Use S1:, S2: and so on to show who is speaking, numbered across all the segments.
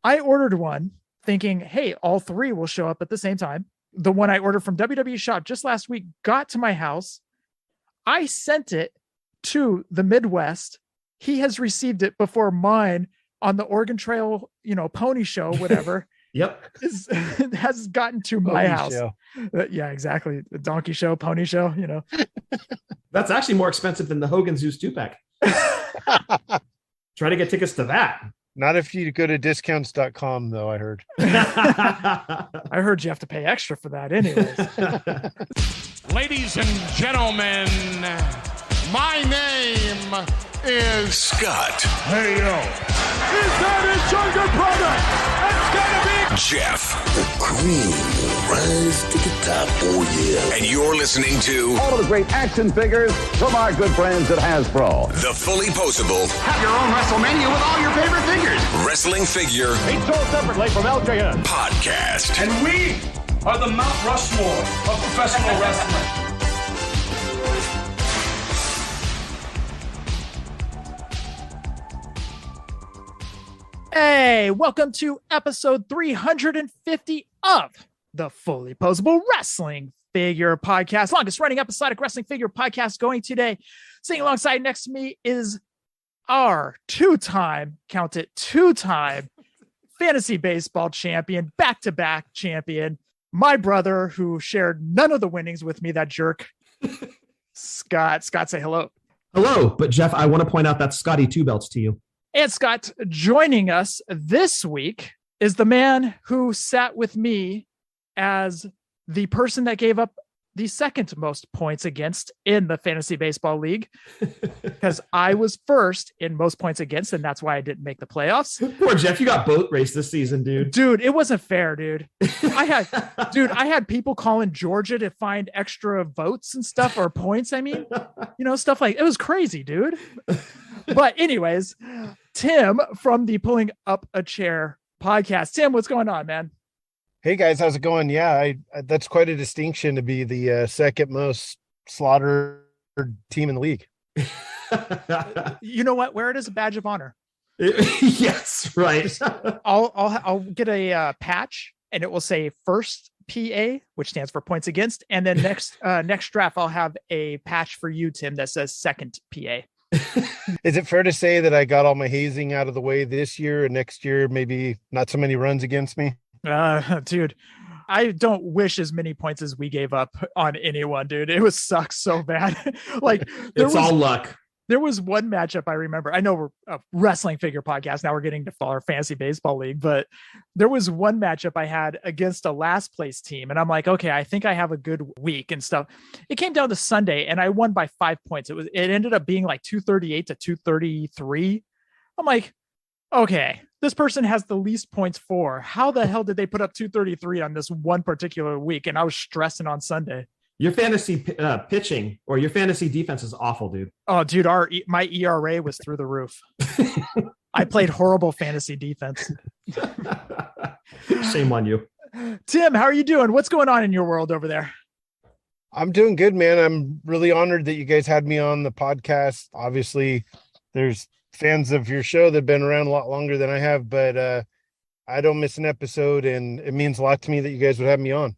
S1: I ordered one thinking, hey, all three will show up at the same time. The one I ordered from WWE Shop just last week got to my house. I sent it to the Midwest. He has received it before mine on the Oregon Trail, pony show, whatever.
S2: Yep.
S1: Has gotten to my house. Yeah, exactly. The donkey show, pony show,
S2: That's actually more expensive than the Hogan Zeus 2-pack. Try to get tickets to that.
S3: Not if you go to discounts.com, though, I heard.
S1: I heard you have to pay extra for that anyways.
S4: Ladies and gentlemen, my name is Scott.
S5: Hey, yo.
S4: Is that his younger brother? It's gonna be
S5: Jeff.
S6: The cream will rise to the top. Oh, yeah.
S5: And you're listening to
S7: all of the great action figures from our good friends at Hasbro.
S5: The Fullyposeable.
S4: Have your own WrestleMania with all your favorite figures.
S5: Wrestling figure.
S7: Each sold separately from LJN.
S5: Podcast.
S8: And we are the Mount Rushmore of professional wrestling.
S1: Hey, welcome to episode 350 of the Fullyposeable Wrestling Figure Podcast, longest running episodic wrestling figure podcast going today. Sitting alongside next to me is our two-time fantasy baseball champion, back-to-back champion, my brother who shared none of the winnings with me, that jerk, Scott. Scott, say hello.
S2: Hello, but Jeff, I want to point out that Scotty 2 belts to you.
S1: And Scott, joining us this week is the man who sat with me as the person that gave up the second most points against in the fantasy baseball league, because I was first in most points against, and that's why I didn't make the playoffs.
S2: Poor Jeff, you got boat race this season, dude.
S1: Dude, it wasn't fair, dude. I had people calling Georgia to find extra votes and stuff, or points. I mean, stuff like it was crazy, dude. But anyways, Tim from the Pulling Up a Chair podcast. Tim, what's going on, man?
S3: Hey guys, how's it going? Yeah, I that's quite a distinction to be the second most slaughtered team in the league.
S1: You know what? Wear it as a badge of honor.
S2: Yes, right.
S1: I'll get a patch, and it will say first PA, which stands for points against, and then next draft I'll have a patch for you, Tim, that says second PA.
S3: Is it fair to say that I got all my hazing out of the way this year, and next year maybe not so many runs against me?
S1: Dude, I don't wish as many points as we gave up on anyone, dude. It sucks so bad. Like
S2: all luck.
S1: There was one matchup I remember. I know we're a wrestling figure podcast. Now we're getting to our fantasy baseball league, but there was one matchup I had against a last place team. And I'm like, okay, I think I have a good week and stuff. It came down to Sunday and I won by 5 points. It ended up being like 238 to 233. I'm like, okay, this person has the least points for. How the hell did they put up 233 on this one particular week? And I was stressing on Sunday.
S2: Your fantasy pitching or your fantasy defense is awful, dude.
S1: Oh, dude, my ERA was through the roof. I played horrible fantasy defense.
S2: Shame on you.
S1: Tim, how are you doing? What's going on in your world over there?
S3: I'm doing good, man. I'm really honored that you guys had me on the podcast. Obviously, there's fans of your show that have been around a lot longer than I have, but I don't miss an episode, and it means a lot to me that you guys would have me on.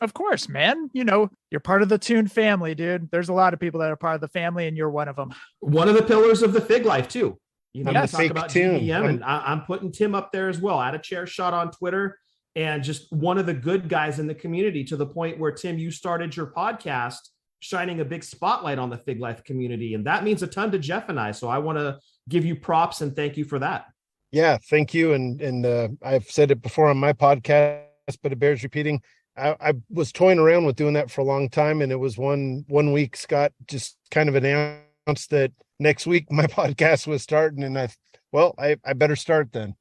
S1: Of course, man. You're part of the Toon family, dude. There's a lot of people that are part of the family, and you're one of them.
S2: One of the pillars of the Fig Life, too.
S3: I'm a fake about GDM,
S2: and I'm putting Tim up there as well. At a chair shot on Twitter, and just one of the good guys in the community, to the point where, Tim, you started your podcast shining a big spotlight on the Fig Life community, and that means a ton to Jeff and I. So I want to give you props and thank you for that.
S3: Yeah, thank you. And I've said it before on my podcast, but it bears repeating. I was toying around with doing that for a long time, and it was one week Scott just kind of announced that next week my podcast was starting, and I better start then.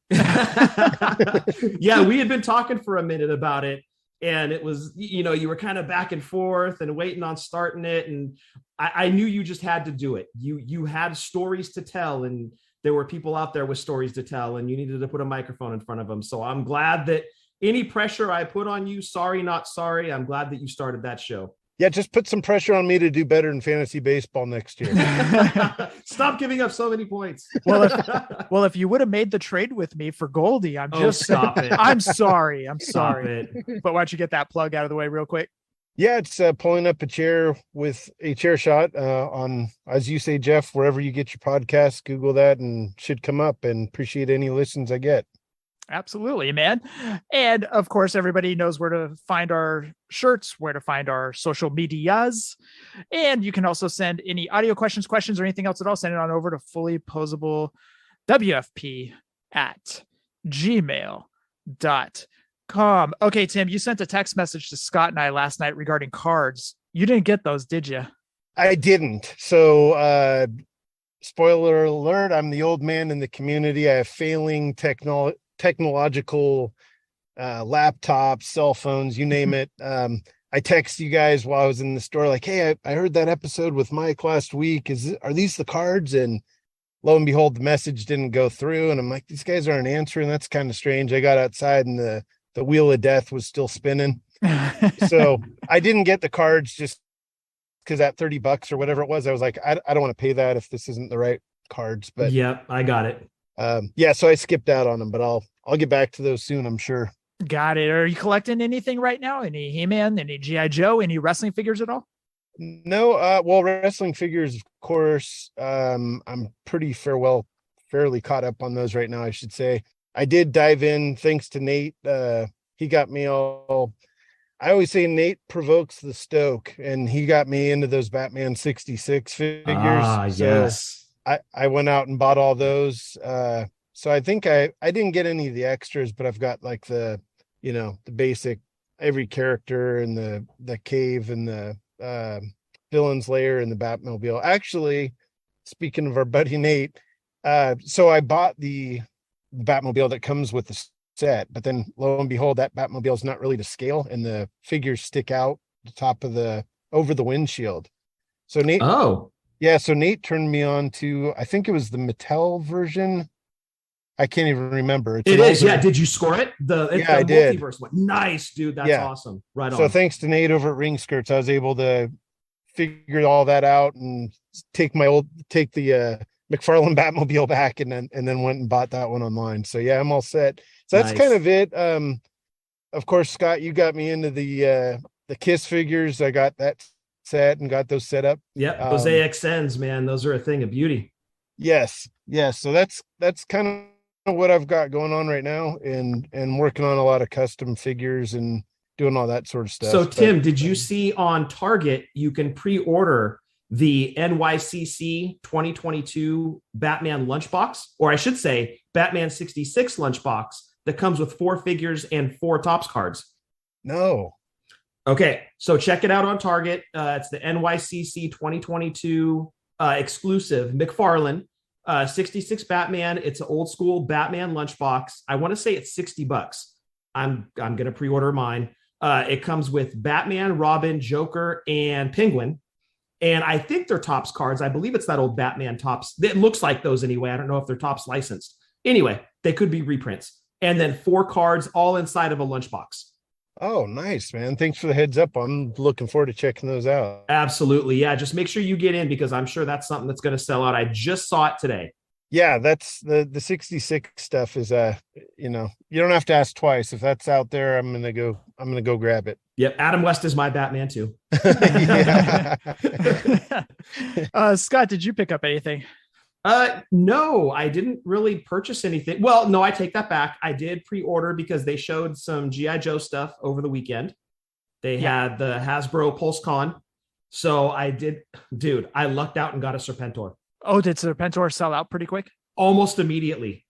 S2: Yeah, we had been talking for a minute about it, and it was, you were kind of back and forth and waiting on starting it, and I knew you just had to do it. You had stories to tell, and there were people out there with stories to tell, and you needed to put a microphone in front of them. So I'm glad that any pressure I put on you, sorry, not sorry, I'm glad that you started that show.
S3: Yeah, just put some pressure on me to do better in fantasy baseball next year.
S2: Stop giving up so many points.
S1: Well, if you would have made the trade with me for Goldie,
S2: stop it.
S1: I'm sorry.
S2: Stop it.
S1: But why don't you get that plug out of the way real quick?
S3: Yeah, it's pulling up a chair with a chair shot on, as you say, Jeff, wherever you get your podcast, Google that and should come up, and appreciate any listens I get.
S1: Absolutely, man. And of course, everybody knows where to find our shirts, where to find our social medias. And you can also send any audio questions, or anything else at all. Send it on over to fullyposeablewfp@gmail.com. Okay, Tim, you sent a text message to Scott and I last night regarding cards. You didn't get those, did you?
S3: I didn't. So, spoiler alert, I'm the old man in the community. I have failing technological laptops, cell phones, you name it. I text you guys while I was in the store, like, hey, I heard that episode with Mike last week. Are these the cards? And lo and behold, the message didn't go through. And I'm like, these guys aren't answering. That's kind of strange. I got outside and the wheel of death was still spinning. So I didn't get the cards just because at $30 or whatever it was, I was like, I don't want to pay that if this isn't the right cards. But
S2: yep, I got it.
S3: So I skipped out on them, but I'll get back to those soon, I'm sure.
S1: Got it. Are you collecting anything right now? Any He-Man, any G.I. Joe, any wrestling figures at all?
S3: No, well, wrestling figures, of course. I'm pretty fairly caught up on those right now, I should say. I did dive in thanks to Nate. He got me all. I always say Nate provokes the stoke, and he got me into those Batman 66 figures.
S2: Yes.
S3: I went out and bought all those. So I think I didn't get any of the extras, but I've got like the basic, every character and the cave and the villain's lair and the Batmobile. Actually, speaking of our buddy Nate, so I bought the Batmobile that comes with the set, but then lo and behold, that Batmobile is not really to scale, and the figures stick out the top of over the windshield. So Nate, so Nate turned me on to, I think it was the Mattel version. I can't even remember.
S2: It is. Yeah. Did you score it?
S3: I did.
S2: Multiverse one. Nice, dude. That's awesome. Right on.
S3: So thanks to Nate over at Ring Skirts, I was able to figure all that out and take the McFarlane Batmobile back, and then went and bought that one online. So yeah, I'm all set. So that's kind of it. Of course, Scott, you got me into the Kiss figures. I got that set and got those set up.
S2: Yep, those AXNs, man, those are a thing of beauty.
S3: Yes. So that's kind of what I've got going on right now, and working on a lot of custom figures and doing all that sort of stuff.
S2: So Tim, did you see on Target you can pre-order the NYCC 2022 Batman lunchbox, or I should say Batman 66 lunchbox that comes with 4 figures and 4 Topps cards?
S3: No.
S2: Okay, so check it out on Target. It's the NYCC 2022 exclusive McFarlane 66 Batman. It's an old school Batman lunchbox. I want to say it's $60. I'm going to pre-order mine. It comes with Batman, Robin, Joker, and Penguin. And I think they're Topps cards. I believe it's that old Batman Topps. It looks like those anyway. I don't know if they're Topps licensed. Anyway, they could be reprints. And then 4 cards all inside of a lunchbox.
S3: Oh, nice, man. Thanks for the heads up. I'm looking forward to checking those out.
S2: Absolutely. Yeah. Just make sure you get in, because I'm sure that's something that's going to sell out. I just saw it today.
S3: Yeah, that's the 66 stuff is, you don't have to ask twice. If that's out there, I'm going to go grab it.
S2: Yep. Adam West is my Batman too.
S1: Scott, did you pick up anything?
S2: No, I didn't really purchase anything. Well, no, I take that back. I did pre-order because they showed some G.I. Joe stuff over the weekend. They had the Hasbro PulseCon. So I did, dude, I lucked out and got a Serpentor.
S1: Oh, did Serpentor sell out pretty quick?
S2: Almost immediately.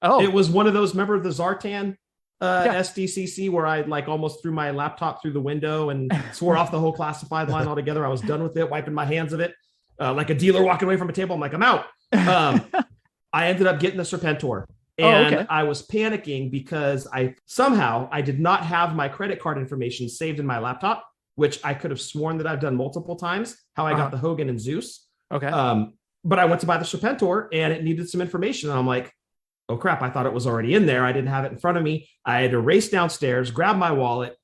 S1: Oh,
S2: it was one of those, remember the Zartan SDCC where I almost threw my laptop through the window and swore off the whole classified line altogether. I was done with it, wiping my hands of it. Like a dealer walking away from a table. I'm like, I'm out. I ended up getting the Serpentor, and I was panicking because I did not have my credit card information saved in my laptop, which I could have sworn that I've done multiple times, how I got the Hogan and Zeus.
S1: Okay.
S2: But I went to buy the Serpentor and it needed some information. And I'm like, oh crap, I thought it was already in there. I didn't have it in front of me. I had to race downstairs, grab my wallet,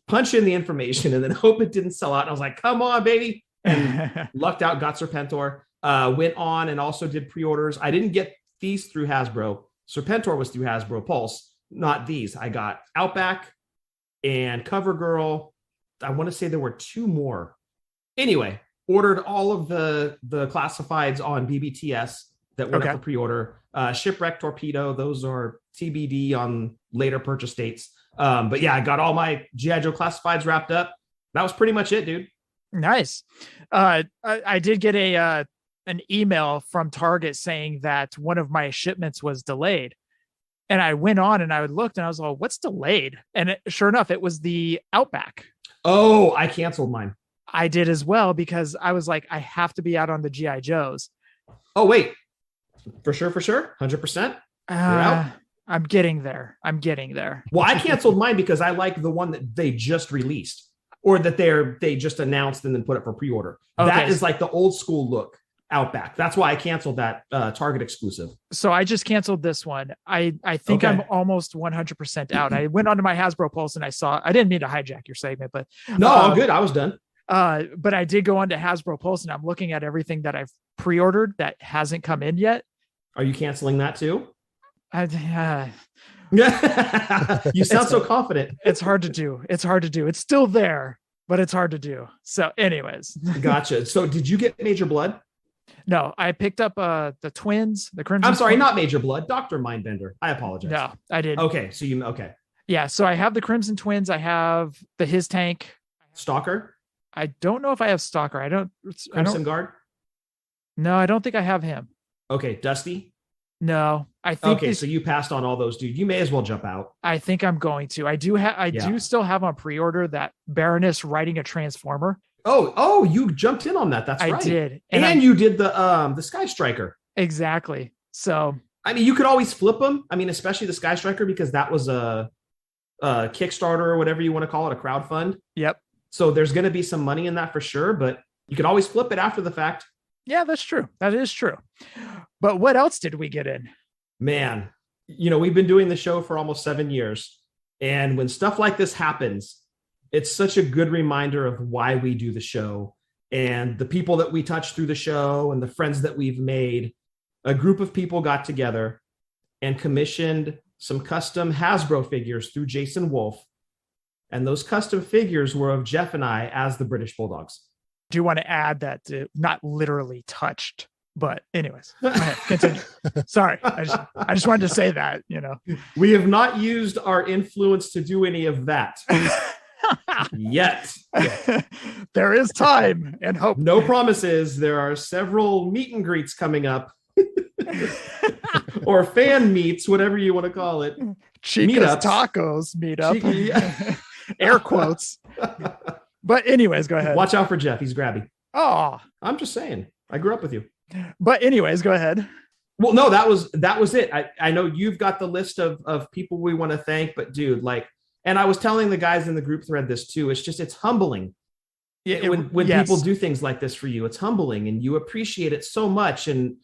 S2: punch in the information and then hope it didn't sell out. And I was like, come on, baby. And lucked out, got Serpentor, went on and also did pre-orders. I didn't get these through Hasbro. Serpentor was through Hasbro Pulse, not these. I got Outback and CoverGirl. I want to say there were 2 more. Anyway, ordered all of the classifieds on BBTS that went up for pre-order. Shipwreck Torpedo, those are TBD on later purchase dates. But yeah, I got all my G.I. Joe classifieds wrapped up. That was pretty much it, dude.
S1: Nice. I did get an email from Target saying that one of my shipments was delayed. And I went on and I looked and I was like, what's delayed? And sure enough, it was the Outback.
S2: Oh, I canceled mine.
S1: I did as well because I was like, I have to be out on the G.I. Joes.
S2: Oh, wait. For sure. 100%. You're out.
S1: I'm getting there.
S2: Well, I canceled mine because I like the one that they just released or that they just announced and then put it for pre-order. Okay. That is like the old school look Outback. That's why I canceled that Target exclusive.
S1: So I just canceled this one. I think I'm almost 100% out. I went onto my Hasbro Pulse and I didn't mean to hijack your segment, but
S2: no, all good. I was done.
S1: But I did go onto Hasbro Pulse and I'm looking at everything that I've pre-ordered that hasn't come in yet.
S2: Are you canceling that too? You sound so confident.
S1: It's hard to do. It's still there, but it's hard to do. So anyways.
S2: Gotcha. So did you get Major Blood?
S1: No, I picked up the twins, the Crimson.
S2: I'm sorry, not Major Blood, Dr. Mindbender. I apologize.
S1: No, I didn't.
S2: Okay, so okay.
S1: Yeah, so I have the Crimson Twins. I have the His Tank.
S2: Stalker?
S1: I don't know if I have Stalker.
S2: Crimson Guard?
S1: No, I don't think I have him.
S2: Okay, Dusty?
S1: No, I think.
S2: Okay, so you passed on all those, dude. You may as well jump out.
S1: I think I'm going to. I do still have on pre-order that Baroness riding a Transformer.
S2: Oh, you jumped in on that. That's right.
S1: I did.
S2: And you did the Sky Striker.
S1: Exactly. So
S2: I mean, you could always flip them. I mean, especially the Sky Striker, because that was a Kickstarter or whatever you want to call it, a crowdfund.
S1: Yep.
S2: So there's going to be some money in that for sure, but you could always flip it after the fact.
S1: Yeah, that's true. That is true. But what else did we get in?
S2: Man, we've been doing the show for almost 7 years. And when stuff like this happens, it's such a good reminder of why we do the show and the people that we touch through the show and the friends that we've made. A group of people got together and commissioned some custom Hasbro figures through Jason Wolf. And those custom figures were of Jeff and I as the British Bulldogs.
S1: Do you want to add that not literally touched, but anyways, continue. Sorry. I just wanted to say that,
S2: we have not used our influence to do any of that. Yet.
S1: There is time and hope.
S2: No promises. There are several meet and greets coming up. Or fan meets, whatever you want to call it.
S1: Chica's Meetups. Tacos meetup. Air quotes. But anyways, go ahead.
S2: Watch out for Jeff. He's grabby.
S1: Oh,
S2: I'm just saying. I grew up with you.
S1: But anyways, go ahead.
S2: Well, no, that was it. I know you've got the list of people we want to thank, but dude, and I was telling the guys in the group thread this too. It's humbling. When yes. People do things like this for you, it's humbling and you appreciate it so much. And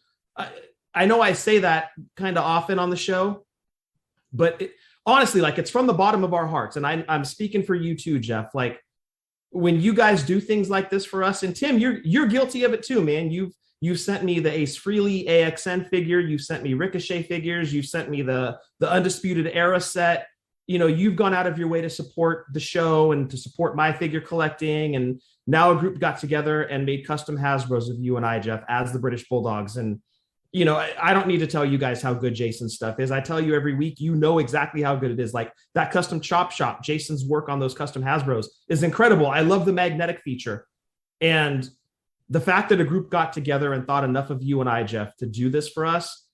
S2: I know I say that kind of often on the show, but honestly, it's from the bottom of our hearts. And I'm speaking for you too, Jeff. When you guys do things like this for us, and Tim, you're guilty of it too, man. You've sent me the Ace Frehley AXN figure. You've sent me Ricochet figures. You've sent me the Undisputed Era set. You've gone out of your way to support the show and to support my figure collecting. And now a group got together and made custom Hasbros of you and I, Jeff, as the British Bulldogs. And, I don't need to tell you guys how good Jason's stuff is. I tell you every week, exactly how good it is. That custom chop shop, Jason's work on those custom Hasbros is incredible. I love the magnetic feature. And the fact that a group got together and thought enough of you and I, Jeff, to do this for us,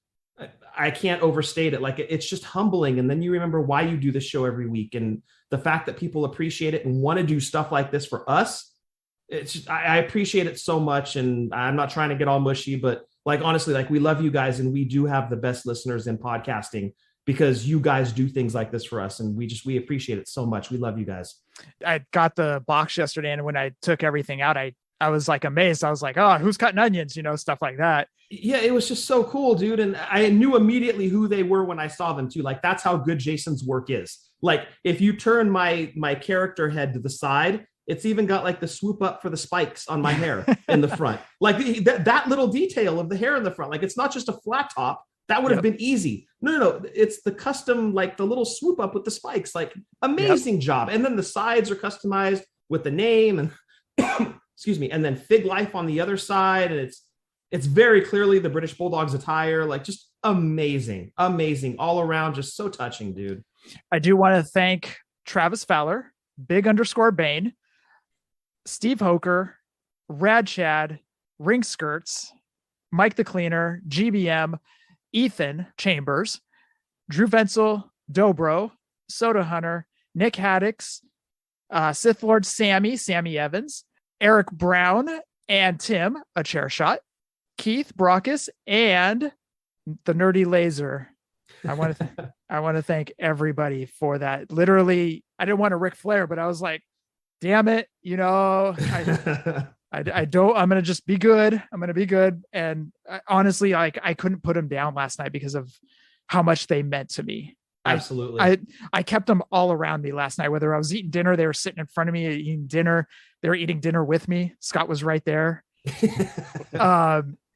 S2: I can't overstate it. It's just humbling. And then you remember why you do this show every week. And the fact that people appreciate it and want to do stuff like this for us, I appreciate it so much. And I'm not trying to get all mushy, but honestly, we love you guys and we do have the best listeners in podcasting because you guys do things like this for us. And we appreciate it so much. We love you guys.
S1: I got the box yesterday and when I took everything out, I I was like amazed. I was like, oh, who's cutting onions? Stuff like that.
S2: Yeah, it was just so cool, dude. And I knew immediately who they were when I saw them too. Like, that's how good Jason's work is. Like, if you turn my character head to the side, it's even got like the swoop up for the spikes on my hair in the front. Like that little detail of the hair in the front. Like, it's not just a flat top. That would have been easy. No. It's the custom, like the little swoop up with the spikes. Like, amazing job. And then the sides are customized with the name and excuse me. And then Fig Life on the other side. And it's very clearly the British Bulldogs attire. Like, just amazing all around. Just so touching, dude.
S1: I do want to thank Travis Fowler, Big_Bane, Steve Hoker, Rad Chad, Ring Skirts, Mike the Cleaner, GBM, Ethan Chambers, Drew Venzel, Dobro, Soda Hunter, Nick Haddix, Sith Lord Sammy Evans, Eric Brown, and Tim, a chair shot, Keith Brockus, and the Nerdy Laser. I want to thank everybody for that. Literally, I didn't want to Ric Flair, but I was like, damn it, I don't. I'm gonna just be good. I'm gonna be good. And honestly, like, I couldn't put them down last night because of how much they meant to me.
S2: Absolutely.
S1: I kept them all around me last night. Whether I was eating dinner, they were sitting in front of me eating dinner. They were eating dinner with me. Scott was right there.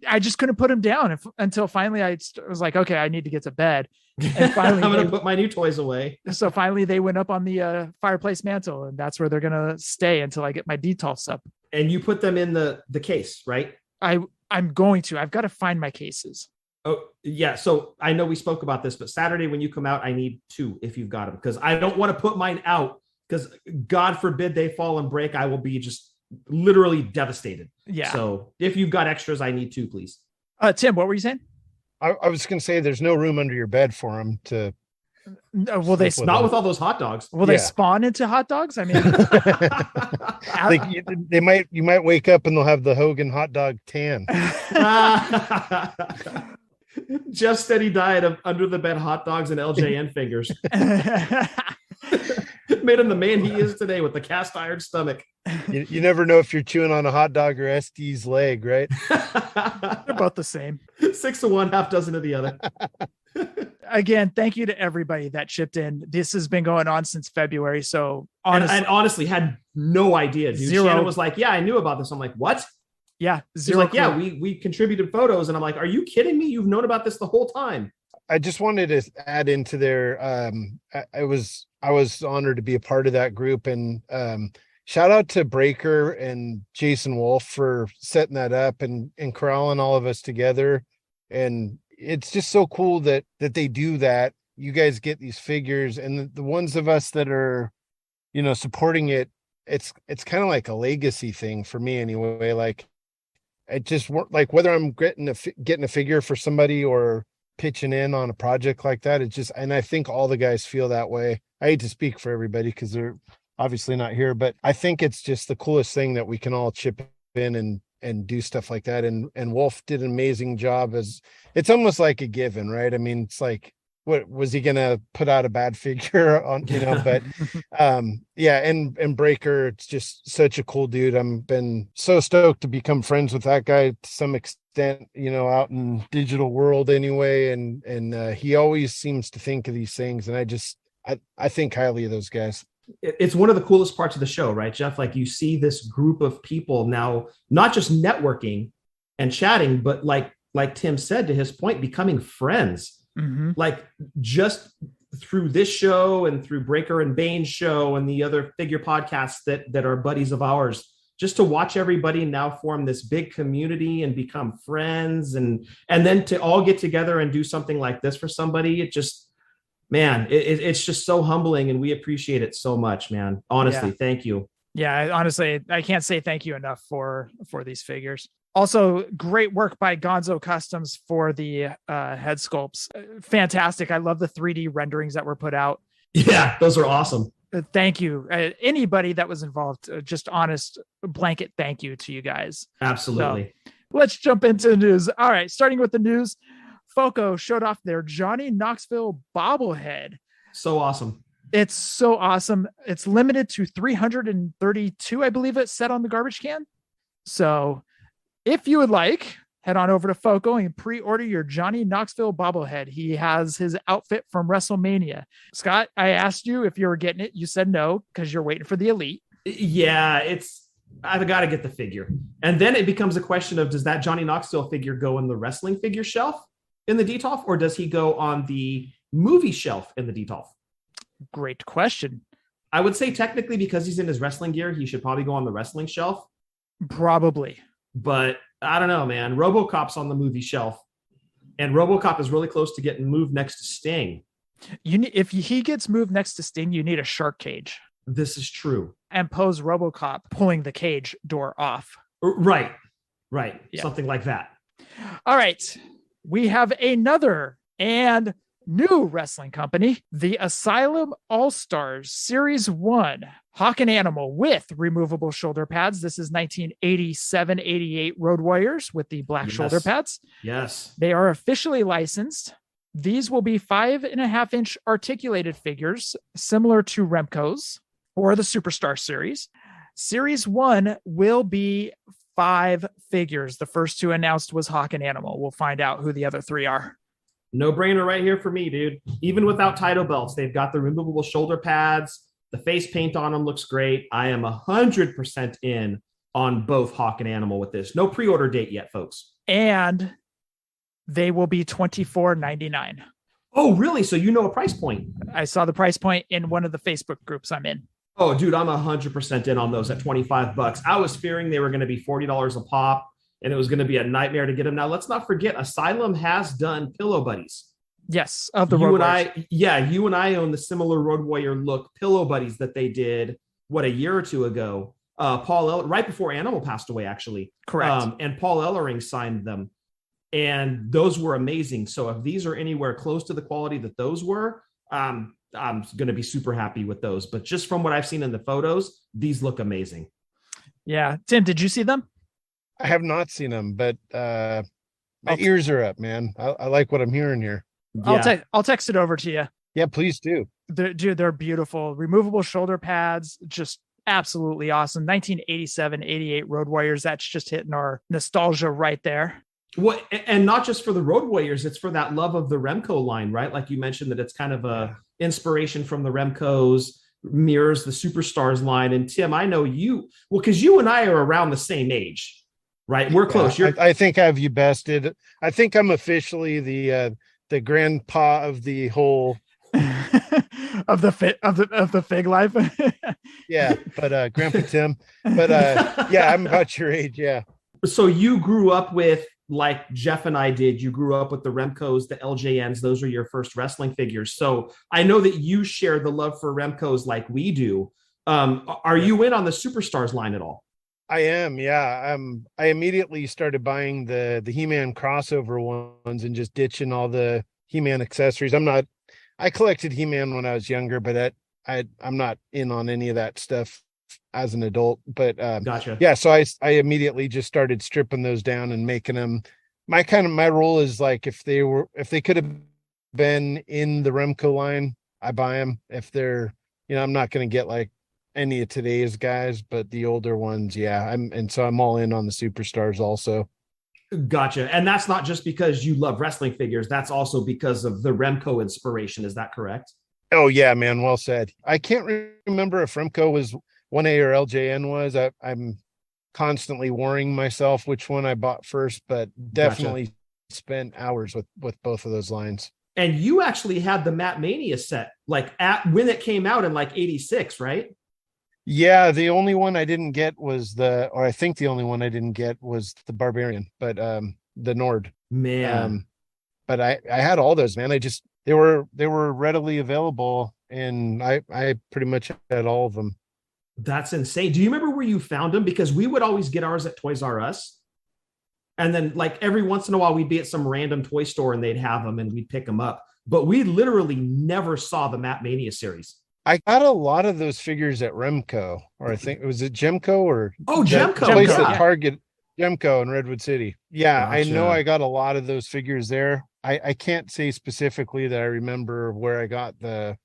S1: I just couldn't put them down until finally I was like, okay, I need to get to bed. And finally,
S2: I'm going to put my new toys away.
S1: So finally they went up on the fireplace mantle, and that's where they're going to stay until I get my detox up.
S2: And you put them in the case, right?
S1: I'm going to. I've got to find my cases.
S2: Oh, yeah. So I know we spoke about this, but Saturday when you come out, I need 2 if you've got them, because I don't want to put mine out because God forbid they fall and break. I will be just literally devastated.
S1: Yeah.
S2: So if you've got extras, I need 2, please.
S1: Tim, what were you saying?
S3: I was going to say there's no room under your bed for them to.
S1: Will they
S2: not with all those hot dogs?
S1: Will they spawn into hot dogs? I mean,
S3: you might wake up and they'll have the Hogan hot dog tan.
S2: Just steady diet of under the bed hot dogs and LJN fingers. Made him the man he is today with the cast iron stomach.
S3: You never know if you're chewing on a hot dog or SD's leg, right?
S1: They're both the same.
S2: 6 of one, half dozen of the other.
S1: Again, thank you to everybody that chipped in. This has been going on since February. So
S2: honestly had no idea, dude.
S1: Zero.
S2: Shannon was like, yeah, I knew about this. I'm like, what?
S1: Yeah.
S2: She's like, yeah, we contributed photos. And I'm like, are you kidding me? You've known about this the whole time.
S3: I just wanted to add into there. I was honored to be a part of that group, and shout out to Breaker and Jason Wolf for setting that up and corralling all of us together. And it's just so cool that they do that. You guys get these figures, and the ones of us that are, supporting it, it's kind of like a legacy thing for me anyway. Like, it just like whether I'm getting a figure for somebody or pitching in on a project like that, and I think all the guys feel that way. I hate to speak for everybody because they're obviously not here, but I think it's just the coolest thing that we can all chip in and do stuff like that. And Wolf did an amazing job. It's almost like a given, right? I mean, it's like, what was he gonna put out a bad figure on, but and Breaker, it's just such a cool dude. I'm been so stoked to become friends with that guy to some extent, out in digital world anyway. And he always seems to think of these things. And I think highly of those guys.
S2: It's one of the coolest parts of the show, right, Jeff? Like, you see this group of people now, not just networking and chatting, but like Tim said, to his point, becoming friends.
S1: Mm-hmm.
S2: Like, just through this show and through Breaker and Bane's show and the other figure podcasts that are buddies of ours, just to watch everybody now form this big community and become friends, and then to all get together and do something like this for somebody, it just, man, it's just so humbling, and we appreciate it so much, man. Honestly, Thank you.
S1: Yeah, honestly, I can't say thank you enough for these figures. Also, great work by Gonzo Customs for the head sculpts. Fantastic. I love the 3D renderings that were put out.
S2: Yeah, those are awesome.
S1: Thank you. Anybody that was involved, just honest blanket thank you to you guys.
S2: Absolutely.
S1: So, let's jump into the news. All right, starting with the news. Foco showed off their Johnny Knoxville bobblehead.
S2: So awesome.
S1: It's so awesome. It's limited to 332, I believe it said on the garbage can. So if you would like, head on over to Foco and pre-order your Johnny Knoxville bobblehead. He has his outfit from WrestleMania. Scott, I asked you if you were getting it. You said no because you're waiting for the Elite.
S2: Yeah, I've got to get the figure. And then it becomes a question of, does that Johnny Knoxville figure go in the wrestling figure shelf in the DTOF, or does he go on the movie shelf in the DTOF?
S1: Great question.
S2: I would say technically, because he's in his wrestling gear, he should probably go on the wrestling shelf.
S1: Probably.
S2: But I don't know, man. RoboCop's on the movie shelf, and RoboCop is really close to getting moved next to Sting.
S1: If he gets moved next to Sting, you need a shark cage.
S2: This is true.
S1: And pose RoboCop pulling the cage door off.
S2: Right. Yeah. Something like that.
S1: All right. We have another and new wrestling company, the Asylum All-Stars Series 1 Hawk and Animal with removable shoulder pads. This is 1987-88 Road Warriors with the black shoulder pads.
S2: Yes.
S1: They are officially licensed. These will be 5.5-inch articulated figures similar to Remco's or the Superstar series. Series 1 will be 5 figures. The first 2 announced was Hawk and Animal. We'll find out who the other 3 are.
S2: No brainer right here for me, dude. Even without title belts, they've got the removable shoulder pads. The face paint on them looks great. I am 100% in on both Hawk and Animal with this. No pre-order date yet, folks.
S1: And they will be $24.99.
S2: Oh, really? So you know a price point?
S1: I saw the price point in one of the Facebook groups I'm in.
S2: Oh, dude, I'm 100% in on those at $25. I was fearing they were going to be $40 a pop, and it was going to be a nightmare to get them. Now, let's not forget, Asylum has done Pillow Buddies.
S1: Yes, of the Road Warriors.
S2: You and I own the similar Road Warrior look Pillow Buddies that they did, a year or two ago. Right before Animal passed away, actually.
S1: Correct.
S2: And Paul Ellering signed them. And those were amazing. So if these are anywhere close to the quality that those were, I'm going to be super happy with those. But just from what I've seen in the photos, these look amazing.
S1: Yeah. Tim, did you see them?
S3: I have not seen them, but my ears are up, man. I like what I'm hearing here.
S2: Yeah.
S1: I'll text it over to you.
S3: Yeah, please do.
S1: They're beautiful. Removable shoulder pads, just absolutely awesome. 1987-88 Road Warriors. That's just hitting our nostalgia right there.
S2: Well, and not just for the Road Warriors, it's for that love of the Remco line, right? Like you mentioned, that it's kind of a inspiration from the Remcos, mirrors the Superstars line. And Tim, I know because you and I are around the same age, right? We're close.
S3: I think I have you bested. I think I'm officially the grandpa of the whole
S1: of the fig life.
S3: Yeah, but Grandpa Tim. But yeah, I'm about your age. Yeah.
S2: So you grew up with, like Jeff and I did, you grew up with the Remcos, the LJNs. Those are your first wrestling figures. So I know that you share the love for Remcos like we do. Are you in on the Superstars line at all?
S3: I am. Yeah. I immediately started buying the He-Man crossover ones and just ditching all the He-Man accessories. I collected He-Man when I was younger, but I'm not in on any of that stuff as an adult. But
S2: gotcha.
S3: Yeah, so I immediately just started stripping those down and making them. My rule is, like, if they could have been in the Remco line, I buy them. If they're, I'm not going to get like any of today's guys, but the older ones, yeah. So I'm all in on the Superstars also.
S2: Gotcha. And that's not just because you love wrestling figures. That's also because of the Remco inspiration. Is that correct?
S3: Oh yeah, man. Well said. I can't remember if Remco was 1A or LJN was. I'm constantly worrying myself which one I bought first, but definitely spent hours with both of those lines.
S2: And you actually had the Mat Mania set, like when it came out in like 86, right?
S3: Yeah, the only one I didn't get was I think the only one I didn't get was the Barbarian, but the Nord.
S2: Man.
S3: But I had all those, man. They were readily available, and I pretty much had all of them.
S2: That's insane. Do you remember where you found them? Because we would always get ours at Toys R Us. And then, like, every once in a while, we'd be at some random toy store and they'd have them and we'd pick them up. But we literally never saw the Mat Mania series.
S3: I got a lot of those figures at Remco, or I think, was it Gemco or?
S2: Oh, Gemco.
S3: Place at Target, Gemco in Redwood City. Yeah,
S2: Gotcha.
S3: I know I got a lot of those figures there. I can't say specifically that I remember where I got the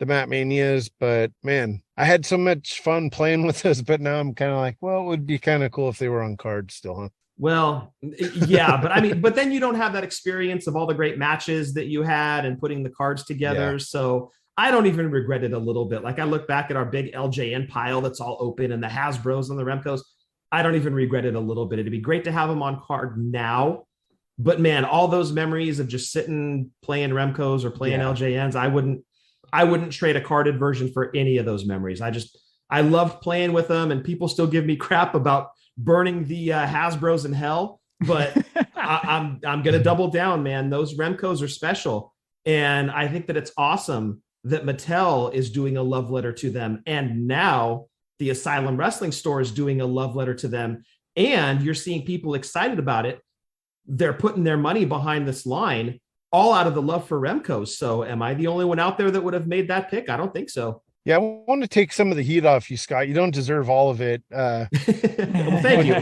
S3: the Mat Manias, but man, I had so much fun playing with those, but now I'm kind of like, well, it would be kind of cool if they were on cards still, huh?
S2: Well, yeah, but I mean, but then you don't have that experience of all the great matches that you had and putting the cards together.
S3: Yeah.
S2: So I don't even regret it a little bit. Like I look back at our big LJN pile that's all open and the Hasbros and the Remcos. I don't even regret it a little bit. It'd be great to have them on card now. But man, all those memories of just sitting playing Remcos or playing LJNs, I wouldn't trade a carded version for any of those memories. I loved playing with them, and people still give me crap about burning the Hasbros in hell, but I'm gonna double down, man. Those Remcos are special, and I think that it's awesome that Mattel is doing a love letter to them, and now the Asylum Wrestling store is doing a love letter to them, and you're seeing people excited about it. They're putting their money behind this line, all out of the love for Remcos. So am I the only one out there that would have made that pick? I don't think so.
S3: Yeah, I want to take some of the heat off you, Scott. You don't deserve all of it.
S2: Well, thank you.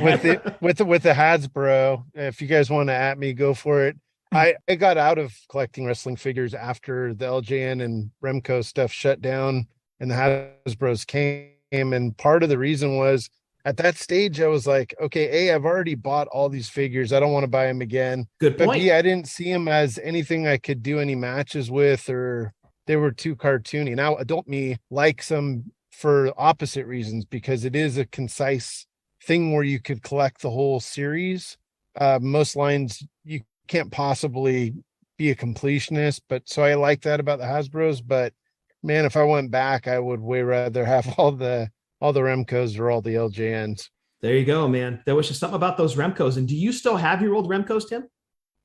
S3: with the Hasbro. If you guys want to at me, go for it. I got out of collecting wrestling figures after the LJN and Remco stuff shut down and the Hasbros came. And part of the reason was at that stage, I was like, okay, A, I've already bought all these figures. I don't want to buy them again.
S2: Good point.
S3: But B, I didn't see them as anything I could do any matches with, or they were too cartoony. Now, adult me likes them for opposite reasons, because it is a concise thing where you could collect the whole series. Most lines, you can't possibly be a completionist, but so I like that about the Hasbros. But man, if I went back, I would way rather have all the Remcos or all the LJNs.
S2: There you go, man. There was just something about those Remcos. And do you still have your old Remcos, Tim?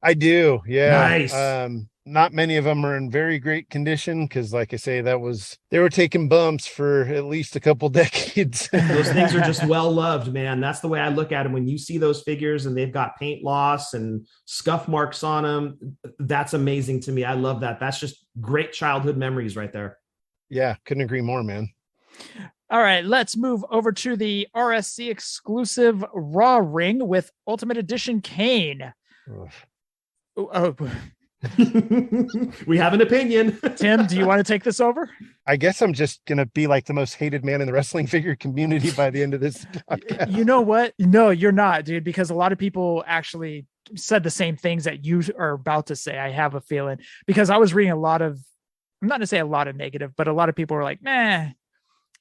S3: I do. Yeah.
S2: Nice.
S3: Not many of them are in very great condition, because like I say, they were taking bumps for at least a couple decades.
S2: Those things are just well loved, man. That's the way I look at them. When you see those figures and they've got paint loss and scuff marks on them, that's amazing to me. I love that. That's just great childhood memories right there.
S3: Yeah, couldn't agree more, man.
S1: All right, let's move over to the RSC exclusive Raw ring with Ultimate Edition Kane. Oh.
S2: We have an opinion.
S1: Tim, do you want to take this over?
S3: I guess I'm just going to be like the most hated man in the wrestling figure community by the end of this podcast.
S1: You know what? No, you're not, dude, because a lot of people actually said the same things that you are about to say. I have a feeling, because I was reading I'm not going to say a lot of negative, but a lot of people were like, nah,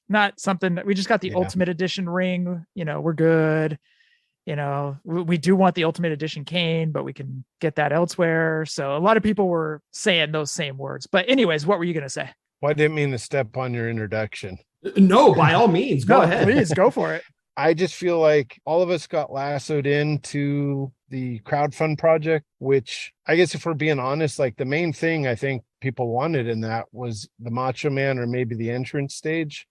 S1: not something that we just got the Ultimate Edition ring. We're good. We do want the Ultimate Edition Kane, but we can get that elsewhere. So a lot of people were saying those same words. But anyways, what were you going to say?
S3: Well, I didn't mean to step on your introduction.
S2: No, by all means, go ahead.
S1: Please go for it.
S3: I just feel like all of us got lassoed into the crowdfund project, which I guess if we're being honest, like the main thing I think people wanted in that was the Macho Man or maybe the entrance stage.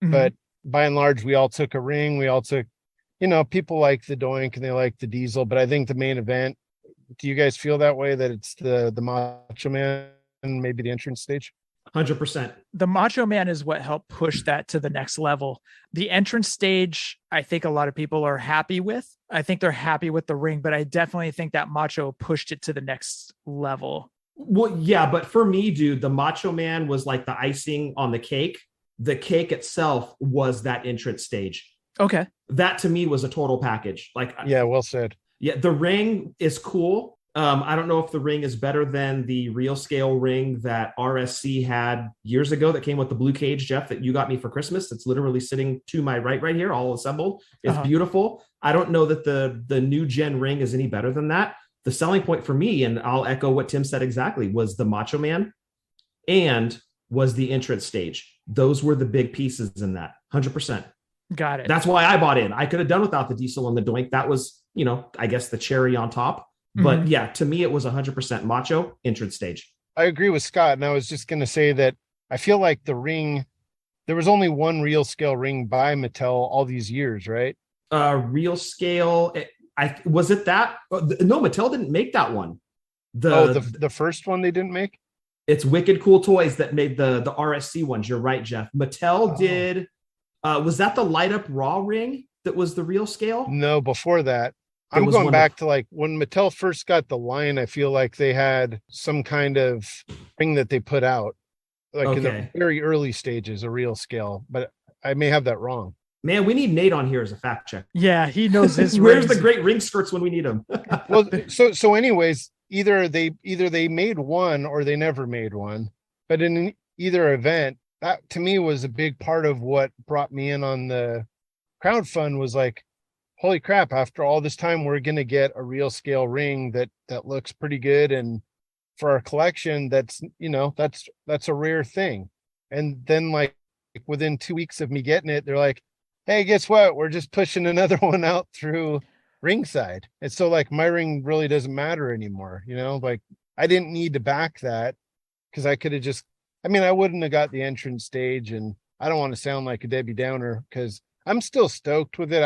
S3: Mm-hmm. But by and large, we all took a ring. We all took, people like the Doink and they like the Diesel, but I think the main event, do you guys feel that way, that it's the Macho Man and maybe the entrance stage?
S2: 100%.
S1: The Macho Man is what helped push that to the next level. The entrance stage, I think a lot of people are happy with. I think they're happy with the ring, but I definitely think that Macho pushed it to the next level.
S2: Well, yeah, but for me, dude, the Macho Man was like the icing on the cake. The cake itself was that entrance stage.
S1: Okay.
S2: That to me was a total package. Like,
S3: yeah, well said.
S2: Yeah, the ring is cool. I don't know if the ring is better than the real scale ring that RSC had years ago that came with the blue cage, Jeff, that you got me for Christmas. It's literally sitting to my right here, all assembled. It's beautiful. I don't know that the new gen ring is any better than that. The selling point for me, and I'll echo what Tim said exactly, was the Macho Man and was the entrance stage. Those were the big pieces in that, 100%.
S1: Got it.
S2: That's why I bought in. I could have done without the Diesel and the Doink. That was, I guess the cherry on top. But yeah, to me, it was 100% Macho entrance stage.
S3: I agree with Scott. And I was just going to say that I feel like the ring, there was only one real scale ring by Mattel all these years, right?
S2: Real scale. Was it that? No, Mattel didn't make that one.
S3: The first one they didn't make?
S2: It's Wicked Cool Toys that made the RSC ones. You're right, Jeff. Mattel did. Was that the light up Raw ring that was the real scale?
S3: No, before that. I'm going back to like when Mattel first got the line. I feel like they had some kind of ring that they put out. like in the very early stages, a real scale, but I may have that wrong.
S2: Man, we need Nate on here as a fact check.
S1: Yeah, he knows his
S2: Where's
S1: rings.
S2: the great ring skirts when we need them?
S3: Well, so anyways, either they made one or they never made one. But in either event, that to me was a big part of what brought me in on the crowdfund. Was like, holy crap, after all this time, we're gonna get a real scale ring that looks pretty good, and for our collection, that's a rare thing. And then like within 2 weeks of me getting it, they're like, hey, guess what? We're just pushing another one out through ringside. And so like my ring really doesn't matter anymore. Like I didn't need to back that, because I could have just, I wouldn't have got the entrance stage, and I don't want to sound like a Debbie Downer because I'm still stoked with it.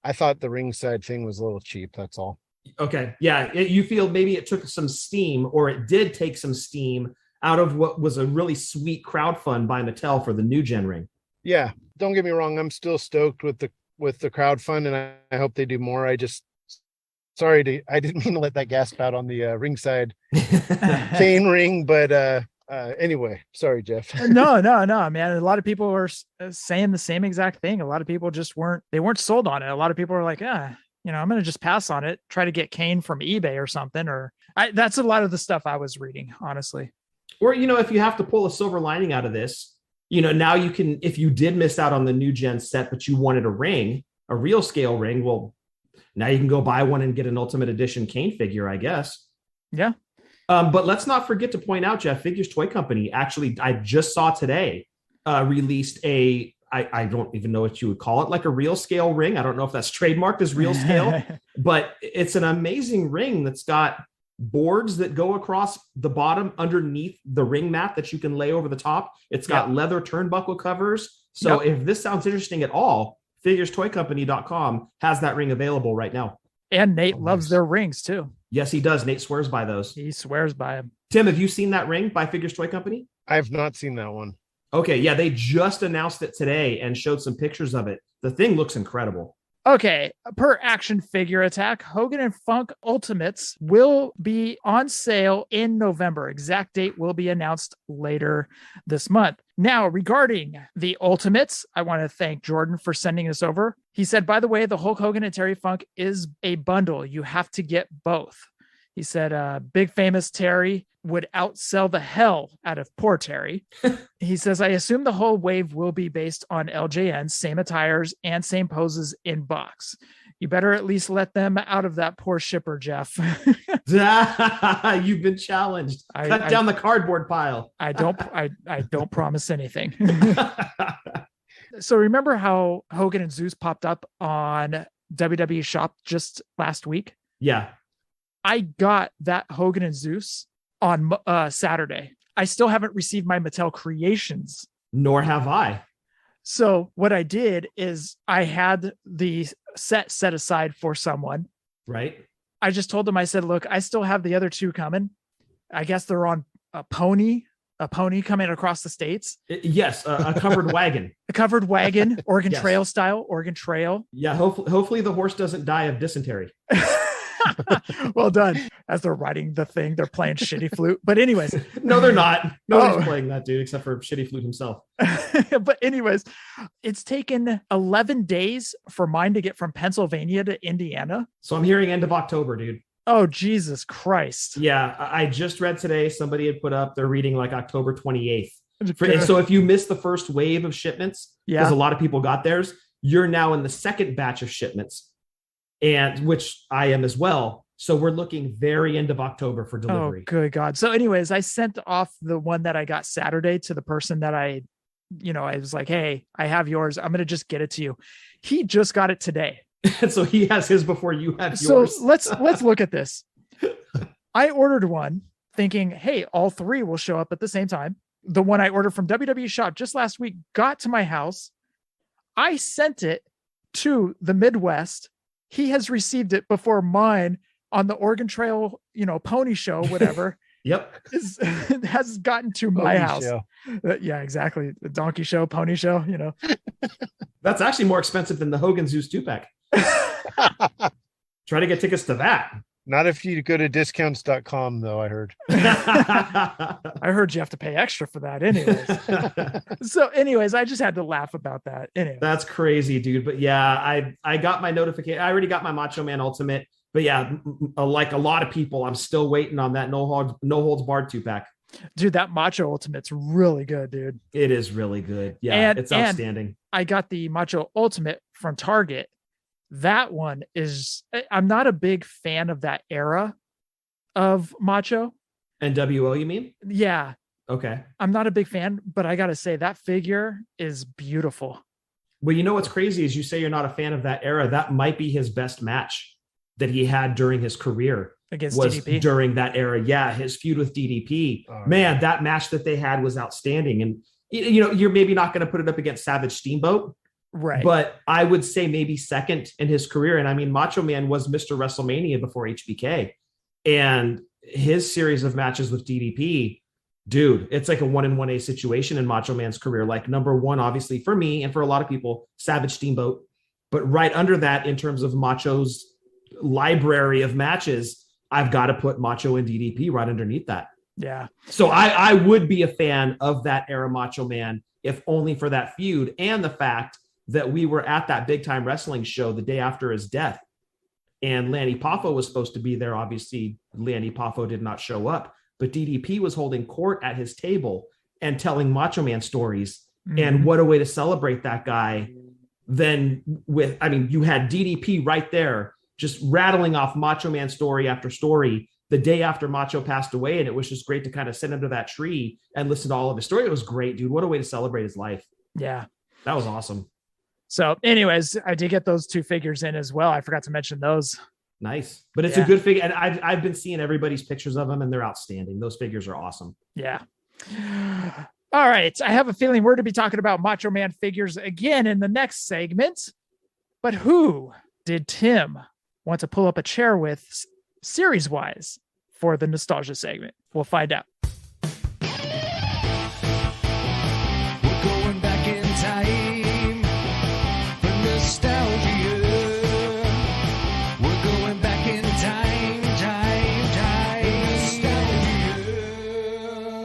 S3: I thought the ringside thing was a little cheap. That's all.
S2: Okay. Yeah. You feel maybe it took some steam, or it did take some steam out of what was a really sweet crowdfund by Mattel for the new gen ring.
S3: Yeah. Don't get me wrong. I'm still stoked with the crowdfund, and I hope they do more. I didn't mean to let that gasp out on the ringside Kane ring, but anyway, sorry, Jeff.
S1: No, man. A lot of people were saying the same exact thing. A lot of people just weren't sold on it. A lot of people were like, I'm going to just pass on it, try to get Kane from eBay or something. That's a lot of the stuff I was reading, honestly.
S2: Or, if you have to pull a silver lining out of this, now you can, if you did miss out on the new gen set, but you wanted a real scale ring, well, now you can go buy one and get an Ultimate Edition Kane figure, I guess.
S1: Yeah.
S2: But let's not forget to point out, Jeff, Figures Toy Company, actually, I just saw today, released I don't even know what you would call it, like a real scale ring. I don't know if that's trademarked as real scale, but it's an amazing ring that's got boards that go across the bottom underneath the ring mat that you can lay over the top. It's got leather turnbuckle covers. So if this sounds interesting at all, figurestoycompany.com has that ring available right now.
S1: And Nate loves their rings too.
S2: Yes, he does. Nate swears by those.
S1: He swears by them.
S2: Tim, have you seen that ring by Figures Toy Company?
S3: I have not seen that one.
S2: Okay, yeah, they just announced it today and showed some pictures of it. The thing looks incredible.
S1: Okay, per Action Figure Attack, Hogan and Funk Ultimates will be on sale in November. Exact date will be announced later this month. Now, regarding the Ultimates, I want to thank Jordan for sending this over. He said, by the way, the Hulk Hogan and Terry Funk is a bundle. You have to get both. He said, big famous Terry would outsell the hell out of poor Terry. He says, I assume the whole wave will be based on LJN, same attires and same poses in box. You better at least let them out of that poor shipper, Jeff.
S2: You've been challenged. Cut down the cardboard pile.
S1: I don't promise anything. So remember how Hogan and Zeus popped up on WWE Shop just last week?
S2: Yeah.
S1: I got that Hogan and Zeus on Saturday. I still haven't received my Mattel Creations.
S2: Nor have I.
S1: So what I did is I had the set aside for someone.
S2: Right.
S1: I just told them, I said, look, I still have the other two coming. I guess they're on a pony coming across the States.
S2: Yes. A covered wagon.
S1: A covered wagon, Oregon Trail style, Oregon Trail.
S2: Yeah. Hopefully the horse doesn't die of dysentery.
S1: Well done. As they're riding the thing, they're playing shitty flute. But anyways,
S2: no, they're not. Nobody's playing that dude except for shitty flute himself.
S1: But anyways, it's taken 11 days for mine to get from Pennsylvania to Indiana.
S2: So I'm hearing end of October, dude.
S1: Oh, Jesus Christ.
S2: Yeah. I just read today, somebody had put up, they're reading like October 28th. So if you missed the first wave of shipments, because a lot of people got theirs, you're now in the second batch of shipments. And which I am as well. So we're looking very end of October for delivery.
S1: Oh, good God. So anyways, I sent off the one that I got Saturday to the person that I was like, hey, I have yours. I'm going to just get it to you. He just got it today.
S2: So he has his before you have yours.
S1: So let's look at this. I ordered one thinking, hey, all three will show up at the same time. The one I ordered from WWE Shop just last week got to my house. I sent it to the Midwest. He has received it before mine on the Oregon Trail, pony show, whatever.
S2: Yep.
S1: Has gotten to my house. Yeah, exactly. The donkey show, pony show,
S2: That's actually more expensive than the Hogan Zeus 2-pack. Try to get tickets to that.
S3: Not if you go to discounts.com, though, I heard.
S1: I heard you have to pay extra for that anyways. I just had to laugh about that. Anyway.
S2: That's crazy, dude. But yeah, I got my notification. I already got my Macho Man Ultimate. But yeah, like a lot of people, I'm still waiting on that no holds barred 2-pack.
S1: Dude, that Macho Ultimate's really good, dude.
S2: It is really good. Yeah, it's outstanding.
S1: I got the Macho Ultimate from Target. That one is, I'm not a big fan of that era of Macho.
S2: NWO, you mean?
S1: Yeah.
S2: Okay.
S1: I'm not a big fan, but I got to say that figure is beautiful.
S2: Well, you know what's crazy is you say you're not a fan of that era. That might be his best match that he had during his career.
S1: Against
S2: was
S1: DDP?
S2: During that era. Yeah, his feud with DDP. Man, that match that they had was outstanding. And, you're maybe not going to put it up against Savage Steamboat.
S1: Right.
S2: But I would say maybe second in his career. And I mean, Macho Man was Mr. WrestleMania before HBK. And his series of matches with DDP, dude, it's like a 1-in-1A situation in Macho Man's career. Like number one, obviously for me and for a lot of people, Savage Steamboat. But right under that, in terms of Macho's library of matches, I've got to put Macho and DDP right underneath that.
S1: Yeah.
S2: So I would be a fan of that era Macho Man, if only for that feud and the fact that we were at that big time wrestling show the day after his death. And Lanny Poffo was supposed to be there. Obviously, Lanny Poffo did not show up, but DDP was holding court at his table and telling Macho Man stories. Mm-hmm. And what a way to celebrate that guy than you had DDP right there, just rattling off Macho Man story after story the day after Macho passed away. And it was just great to kind of sit under that tree and listen to all of his story. It was great, dude. What a way to celebrate his life.
S1: Yeah.
S2: That was awesome.
S1: So anyways, I did get those 2 figures in as well. I forgot to mention those.
S2: Nice. But it's a good figure. And I've been seeing everybody's pictures of them and they're outstanding. Those figures are awesome.
S1: Yeah. All right. I have a feeling we're to be talking about Macho Man figures again in the next segment. But who did Tim want to pull up a chair with series wise for the nostalgia segment? We'll find out.
S9: We're going back in time for nostalgia. We're going back in time, nostalgia.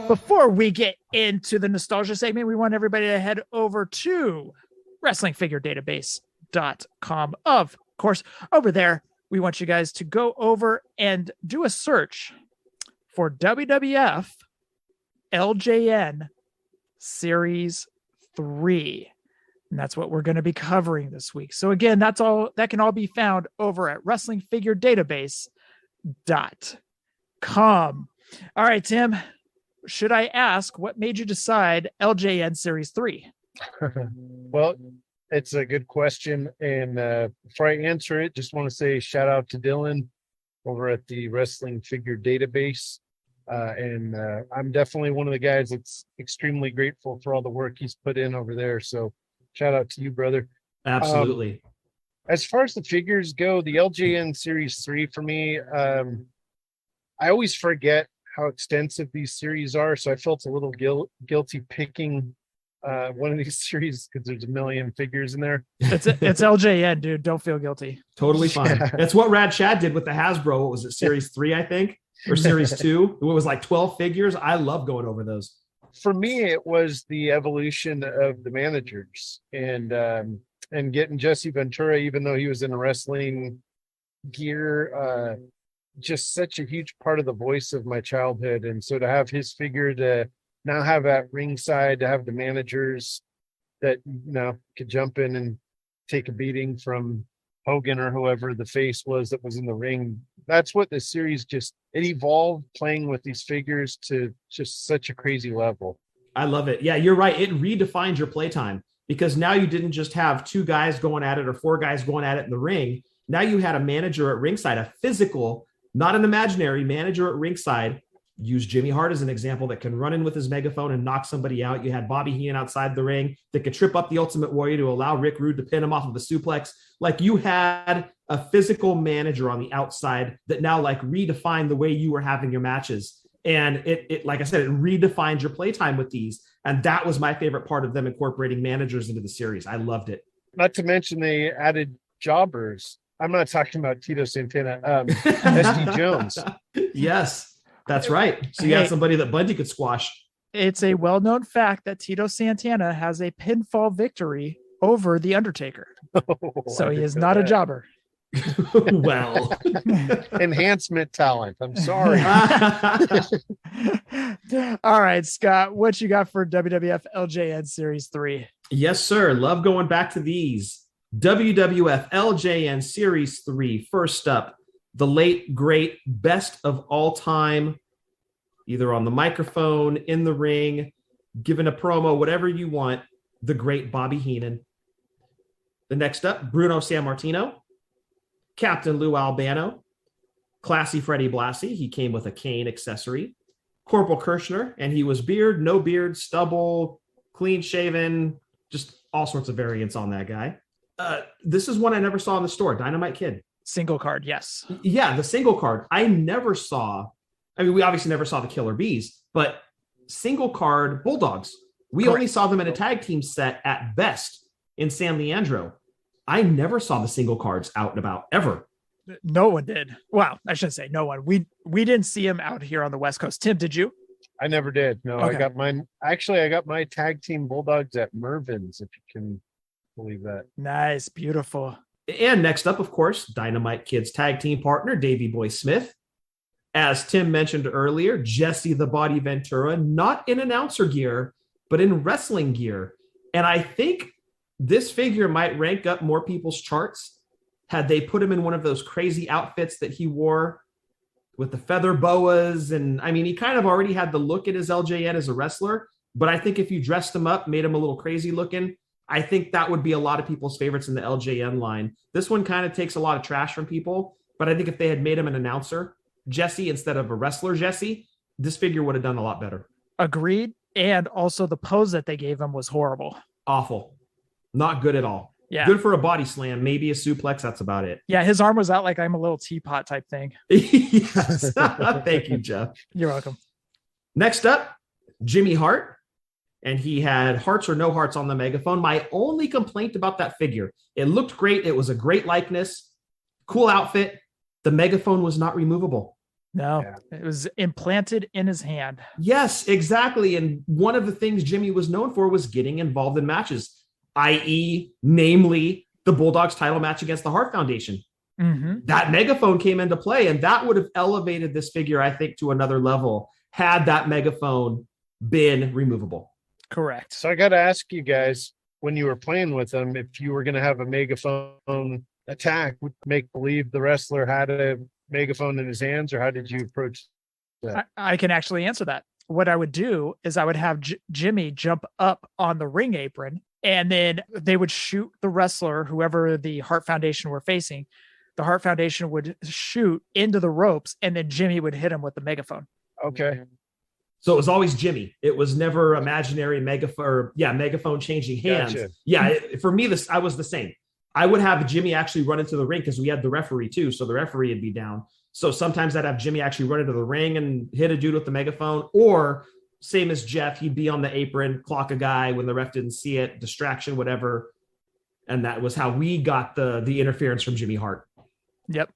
S1: Before we get into the nostalgia segment, we want everybody to head over to wrestlingfiguredatabase.com. Of course, over there, we want you guys to go over and do a search for WWF LJN Series 3. And that's what we're going to be covering this week. So again, that can all be found over at wrestlingfiguredatabase.com. All right, Tim, should I ask what made you decide LJN Series 3?
S3: Well, it's a good question. And before I answer it, just want to say shout out to Dylan over at the Wrestling Figure Database. And I'm definitely one of the guys that's extremely grateful for all the work he's put in over there. So shout out to you, brother.
S2: Absolutely.
S3: As far as the figures go, the LJN Series 3 for me, I always forget how extensive these series are. So I felt a little guilty picking one of these series because there's a million figures in there.
S1: It's LJN, dude. Don't feel guilty.
S2: Totally fine. Yeah. That's what Rad Chad did with the Hasbro. What was it, Series 3, I think? Or Series 2? It was like 12 figures. I love going over those.
S3: For me, it was the evolution of the managers and getting Jesse Ventura, even though he was in a wrestling gear, just such a huge part of the voice of my childhood. And so to have his figure to now have at ringside, to have the managers that, could jump in and take a beating from Hogan or whoever the face was that was in the ring. That's what the series it evolved, playing with these figures to just such a crazy level.
S2: I love it. Yeah, you're right. It redefined your playtime because now you didn't just have 2 guys going at it or 4 guys going at it in the ring. Now you had a manager at ringside, a physical, not an imaginary manager at ringside. Use Jimmy Hart as an example that can run in with his megaphone and knock somebody out. You had Bobby Heenan outside the ring that could trip up the Ultimate Warrior to allow Rick Rude to pin him off of a suplex. Like you had a physical manager on the outside that now like redefined the way you were having your matches. And it like I said, it redefined your playtime with these. And that was my favorite part of them incorporating managers into the series. I loved it.
S3: Not to mention they added jobbers I'm not talking about Tito Santana. SD Jones.
S2: Yes, that's right. So you have somebody that Bundy could squash.
S1: It's a well-known fact that Tito Santana has a pinfall victory over The Undertaker. So he is not a jobber.
S2: Well,
S3: enhancement talent. I'm sorry.
S1: All right, Scott, what you got for WWF LJN Series 3?
S2: Yes, sir. Love going back to these. WWF LJN Series 3. First up, the late, great, best of all time, either on the microphone, in the ring, giving a promo, whatever you want, the great Bobby Heenan. The next up, Bruno Sammartino, Captain Lou Albano, Classy Freddie Blassie. He came with a cane accessory. Corporal Kirshner, and he was beard, no beard, stubble, clean shaven, just all sorts of variants on that guy. This is one I never saw in the store, Dynamite Kid.
S1: Single card, yes.
S2: Yeah, the single card. I never saw, I mean, we obviously never saw the Killer Bees, but single card Bulldogs. We
S1: Correct.
S2: only saw them in a tag team set at best in San Leandro. I never saw the single cards out and about ever.
S1: No one did. Well, I shouldn't say no one. We didn't see him out here on the West Coast. Tim, did you?
S3: I never did. No,
S1: Okay.
S3: I got mine. Actually, I got my tag team Bulldogs at Mervin's, if you can believe that.
S1: Nice. Beautiful.
S2: And next up, of course, Dynamite Kid's tag team partner, Davey Boy Smith. As Tim mentioned earlier, Jesse the Body Ventura, not in announcer gear, but in wrestling gear. And I think this figure might rank up more people's charts had they put him in one of those crazy outfits that he wore with the feather boas. And I mean, he kind of already had the look at his LJN as a wrestler, but I think if you dressed him up, made him a little crazy looking, I think that would be a lot of people's favorites in the LJN line. This one kind of takes a lot of trash from people, but I think if they had made him an announcer, Jesse, instead of a wrestler, Jesse, this figure would have done a lot better.
S1: Agreed. And also the pose that they gave him was horrible.
S2: Awful. Not good at all.
S1: Yeah.
S2: Good for a body slam, maybe a suplex. That's about it.
S1: Yeah. His arm was out like I'm a little teapot type thing.
S2: Yes. Thank you, Jeff.
S1: You're welcome.
S2: Next up, Jimmy Hart. And he had hearts or no hearts on the megaphone. My only complaint about that figure, it looked great. It was a great likeness, cool outfit. The megaphone was not removable.
S1: No,
S3: Yeah.
S1: It was implanted in his hand.
S2: Yes, exactly. And one of the things Jimmy was known for was getting involved in matches, i.e., namely the Bulldogs title match against the Hart Foundation.
S1: Mm-hmm.
S2: That megaphone came into play, and that would have elevated this figure, I think, to another level had that megaphone been removable.
S1: Correct.
S3: So I got to ask you guys, when you were playing with them, if you were going to have a megaphone attack, would make believe the wrestler had a megaphone in his hands, or how did you approach that?
S1: I can actually answer that. What I would do is I would have Jimmy jump up on the ring apron, and then they would shoot the wrestler, whoever the Hart Foundation were facing. The Hart Foundation would shoot into the ropes, and then Jimmy would hit him with the megaphone.
S3: Okay.
S2: So it was always Jimmy. It was never imaginary megaphone changing hands.
S3: Gotcha.
S2: Yeah, for me, I was the same. I would have Jimmy actually run into the ring because we had the referee too. So the referee would be down. So sometimes I'd have Jimmy actually run into the ring and hit a dude with the megaphone, or same as Jeff, he'd be on the apron, clock a guy when the ref didn't see it, distraction, whatever. And that was how we got the interference from Jimmy Hart.
S1: Yep.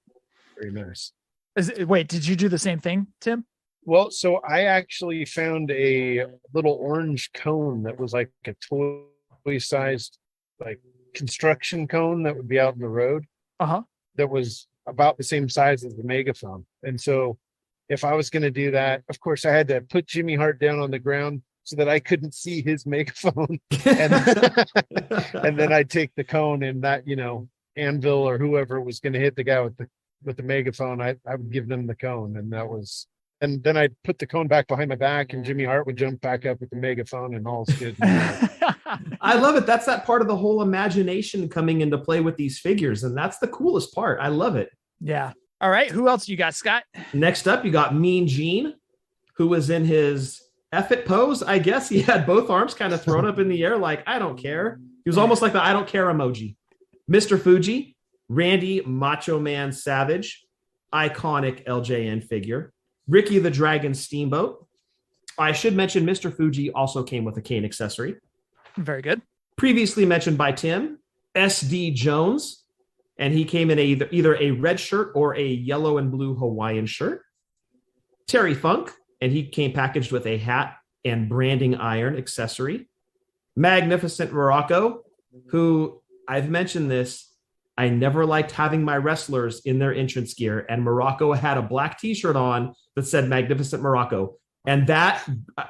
S3: Very nice.
S1: Wait, did you do the same thing, Tim?
S3: Well, so I actually found a little orange cone that was like a toy-sized, like construction cone that would be out in the road.
S1: Uh-huh.
S3: That was about the same size as the megaphone. And so if I was going to do that, of course, I had to put Jimmy Hart down on the ground so that I couldn't see his megaphone. And, and then I'd take the cone and that, Anvil or whoever was going to hit the guy with the megaphone, I would give them the cone. And that was, and then I'd put the cone back behind my back and Jimmy Hart would jump back up with the megaphone and all's good.
S2: I love it. That's that part of the whole imagination coming into play with these figures. And that's the coolest part. I love it.
S1: Yeah. All right. Who else you got, Scott?
S2: Next up, you got Mean Gene, who was in his F-it pose. I guess he had both arms kind of thrown up in the air like, I don't care. He was almost like the I don't care emoji. Mr. Fuji, Randy Macho Man Savage, iconic LJN figure. Ricky the Dragon Steamboat. I should mention Mr. Fuji also came with a cane accessory.
S1: Very good.
S2: Previously mentioned by Tim, SD Jones, and he came in either a red shirt or a yellow and blue Hawaiian shirt. Terry Funk, and he came packaged with a hat and branding iron accessory. Magnificent Morocco, who I've mentioned this, I never liked having my wrestlers in their entrance gear, and Morocco had a black t-shirt on that said Magnificent Morocco. And that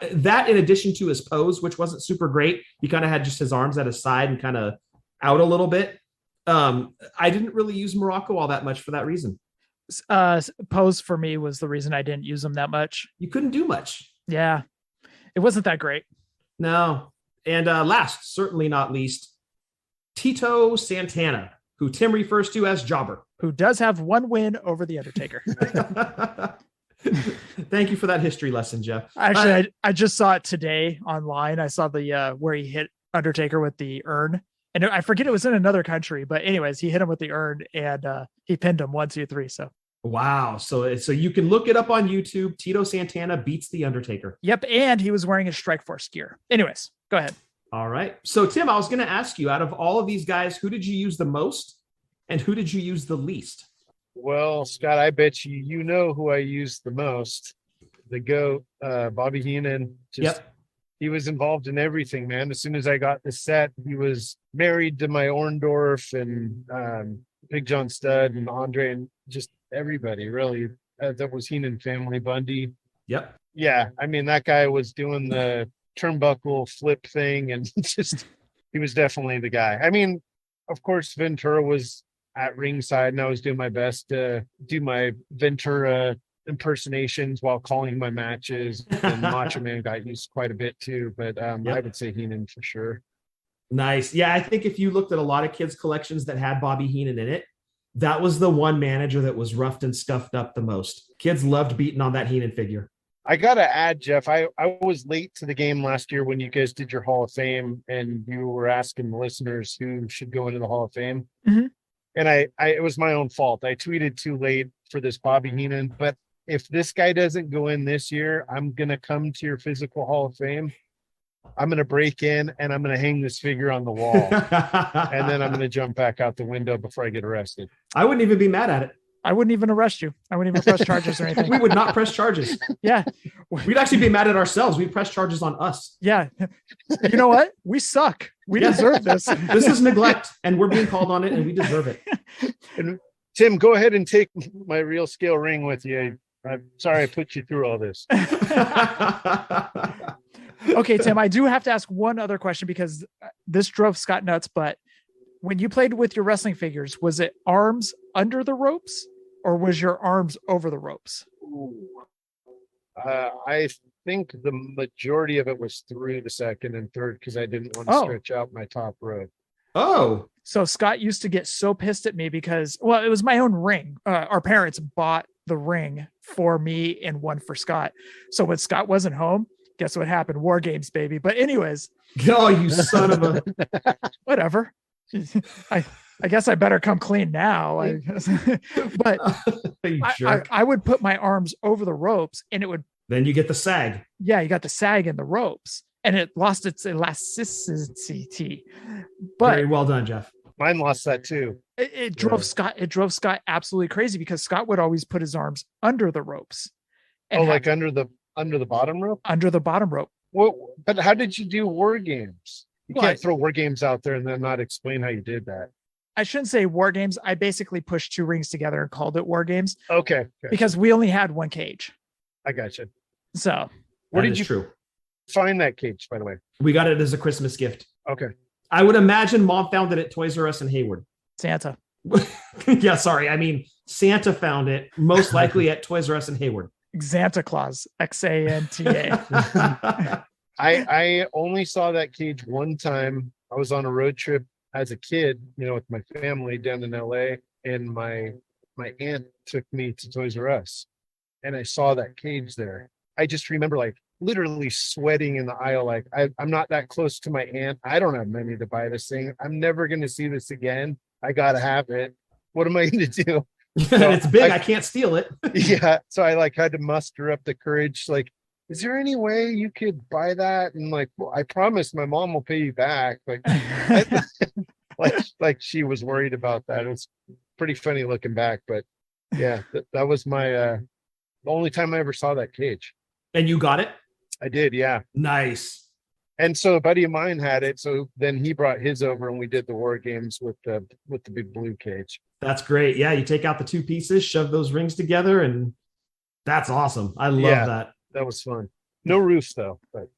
S2: in addition to his pose, which wasn't super great, he kind of had just his arms at his side and kind of out a little bit. I didn't really use Morocco all that much for that reason.
S1: Pose for me was the reason I didn't use him that much.
S2: You couldn't do much.
S1: Yeah, it wasn't that great.
S2: No. And last, certainly not least, Tito Santana, who Tim refers to as Jobber.
S1: Who does have one win over The Undertaker.
S2: Thank you for that history lesson, Jeff.
S1: Actually, I just saw it today online. I saw the where he hit Undertaker with the urn. And I forget it was in another country. But anyways, he hit him with the urn and he pinned him 1, 2, 3. So.
S2: Wow. So you can look it up on YouTube. Tito Santana beats The Undertaker.
S1: Yep. And he was wearing his Strikeforce gear. Anyways, go ahead.
S2: All right. So, Tim, I was going to ask you, out of all of these guys, who did you use the most and who did you use the least?
S3: Well, Scott, I bet you know who I used the most. The GOAT, Bobby Heenan. He was involved in everything, man. As soon as I got the set, he was married to my Orndorff and Big John Studd and Andre and just everybody, really. That was Heenan family, Bundy.
S2: Yep.
S3: Yeah, I mean, that guy was doing the turnbuckle flip thing, and he was definitely the guy. I mean, of course, Ventura was at ringside, and I was doing my best to do my Ventura impersonations while calling my matches. And Macho Man got used quite a bit too, but I would say Heenan for sure.
S2: Nice. Yeah, I think if you looked at a lot of kids' collections that had Bobby Heenan in it, that was the one manager that was roughed and scuffed up the most. Kids loved beating on that Heenan figure.
S3: I got to add, Jeff, I was late to the game last year when you guys did your Hall of Fame and you were asking the listeners who should go into the Hall of Fame.
S1: Mm-hmm.
S3: And it was my own fault. I tweeted too late for this Bobby Heenan, but if this guy doesn't go in this year, I'm going to come to your physical Hall of Fame. I'm going to break in and I'm going to hang this figure on the wall. And then I'm going to jump back out the window before I get arrested.
S2: I wouldn't even be mad at it.
S1: I wouldn't even arrest you. I wouldn't even press charges or anything.
S2: We would not press charges.
S1: Yeah.
S2: We'd actually be mad at ourselves. We'd press charges on us.
S1: Yeah. You know what? We suck. We deserve this.
S2: This is neglect and we're being called on it and we deserve it.
S3: And Tim, go ahead and take my real scale ring with you. I'm sorry I put you through all this.
S1: Okay, Tim, I do have to ask one other question because this drove Scott nuts, but when you played with your wrestling figures, was it arms under the ropes or was your arms over the ropes?
S3: I think the majority of it was through the second and third because I didn't want to stretch out my top rope.
S2: Oh.
S1: So Scott used to get so pissed at me because, well, it was my own ring. Our parents bought the ring for me and one for Scott. So when Scott wasn't home, guess what happened? War games, baby. But anyways.
S2: Oh, you son of a.
S1: Whatever. I guess I better come clean now. But I would put my arms over the ropes and it would.
S2: Then you get the sag.
S1: Yeah, you got the sag in the ropes and it lost its elasticity. But
S2: very well done, Jeff.
S3: Mine lost that too.
S1: It drove Scott absolutely crazy because Scott would always put his arms under the ropes.
S3: Like under the bottom rope? Under the bottom rope. Well, but how did you do war games? You can't throw war games out there and then not explain how you did that.
S1: I shouldn't say war games. I basically pushed two rings together and called it war games.
S3: Okay.
S1: Because we only had one cage.
S3: I got you.
S1: So
S3: where did you find that cage, by the way?
S2: We got it as a Christmas gift.
S3: Okay.
S2: I would imagine Mom found it at Toys R Us in Hayward.
S1: Santa.
S2: Yeah, sorry. I mean, Santa found it most likely at Toys R Us in Hayward.
S1: Santa Claus, Xanta.
S3: I only saw that cage one time. I was on a road trip as a kid, with my family down in LA, and my aunt took me to Toys R Us, and I saw that cage there. I just remember literally sweating in the aisle. I'm not that close to my aunt. I don't have money to buy this thing. I'm never going to see this again. I got to have it. What am I going to do?
S2: So it's big. I can't steal it.
S3: Yeah. So I had to muster up the courage. Is there any way you could buy that? And I promise my mom will pay you back. like she was worried about that. It was pretty funny looking back, but yeah, that was my the only time I ever saw that cage.
S2: And you got it?
S3: I did, yeah.
S2: Nice.
S3: And so a buddy of mine had it, so then he brought his over and we did the war games with the big blue cage.
S2: That's great. Yeah, you take out the two pieces, shove those rings together, and that's awesome. I love that.
S3: That was fun. No roofs though, but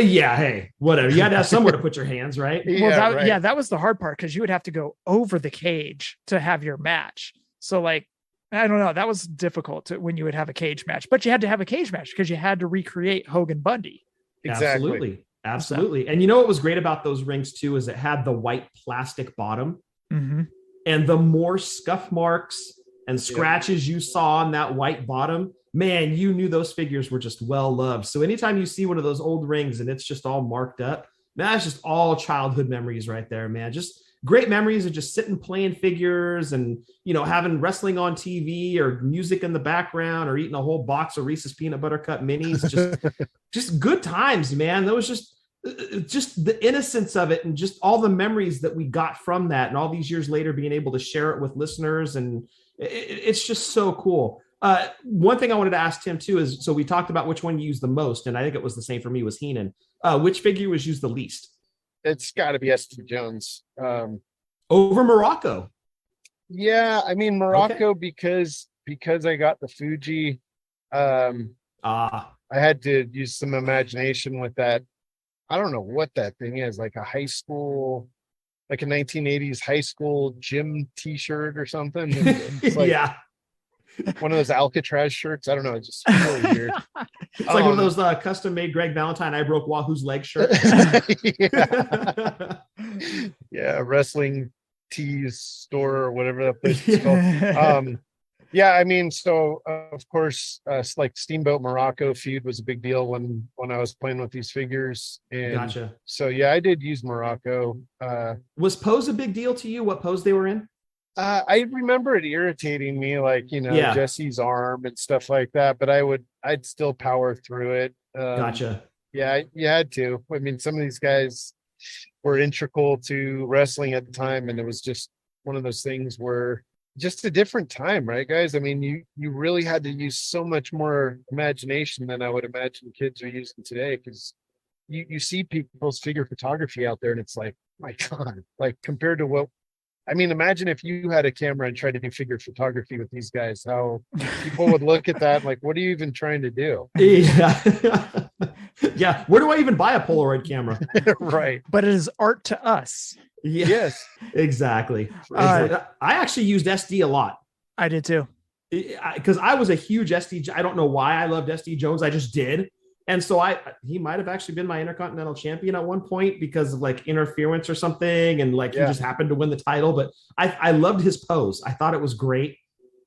S2: yeah, hey, whatever. You had to have somewhere to put your hands, right?
S1: Well, that was the hard part, because you would have to go over the cage to have your match. So like, I don't know, that was difficult when you would have a cage match, but you had to have a cage match because you had to recreate Hogan Bundy.
S3: Exactly.
S2: Absolutely. And you know what was great about those rings too is it had the white plastic bottom.
S1: Mm-hmm.
S2: And the more scuff marks and scratches you saw on that white bottom, man, you knew those figures were just well loved. So anytime you see one of those old rings and it's just all marked up, man, that's just all childhood memories right there, man. Just great memories of just sitting playing figures and, you know, having wrestling on TV or music in the background or eating a whole box of Reese's peanut butter cup minis. Just good times, man. That was just the innocence of it and just all the memories that we got from that. And all these years later, being able to share it with listeners. And it's just so cool. One thing I wanted to ask Tim too is, so we talked about which one you used the most. And I think it was the same for me, was Heenan. Which figure was used the least?
S3: It's got to be S.T. Jones.
S2: Over Morocco.
S3: Yeah, I mean Morocco because I got the Fuji. I had to use some imagination with that. I don't know what that thing is, like a high school, like a 1980s high school gym T-shirt or something. It's like one of those Alcatraz shirts. I don't know. It's just really weird.
S2: It's like one of those custom-made Greg Valentine "I broke Wahoo's leg" shirts.
S3: Yeah, wrestling tees store or whatever that place is called. Yeah, I mean, so of course, like Steamboat Morocco feud was a big deal when I was playing with these figures. And
S2: gotcha.
S3: So yeah, I did use Morocco.
S2: Was pose a big deal to you? What pose they were in?
S3: I remember it irritating me, like, you know, Jesse's arm and stuff like that, but I'd still power through it.
S2: Gotcha.
S3: Yeah, you had to. I mean, some of these guys were integral to wrestling at the time, and it was just one of those things where just a different time, right, guys? I mean, you really had to use so much more imagination than I would imagine kids are using today, because you see people's figure photography out there, and it's like, my God, like compared to what, I mean, imagine if you had a camera and tried to do figure photography with these guys, how people would look at that like, what are you even trying to do?
S2: Yeah. Yeah. Where do I even buy a Polaroid camera?
S3: Right.
S1: But it is art to us.
S2: Yeah.
S3: Yes.
S2: Exactly. I actually used SD a lot.
S1: I did too.
S2: Because I was a huge SD. I don't know why I loved SD Jones. I just did. And so he might have actually been my Intercontinental Champion at one point because of like interference or something. And like, he just happened to win the title, but I loved his pose. I thought it was great.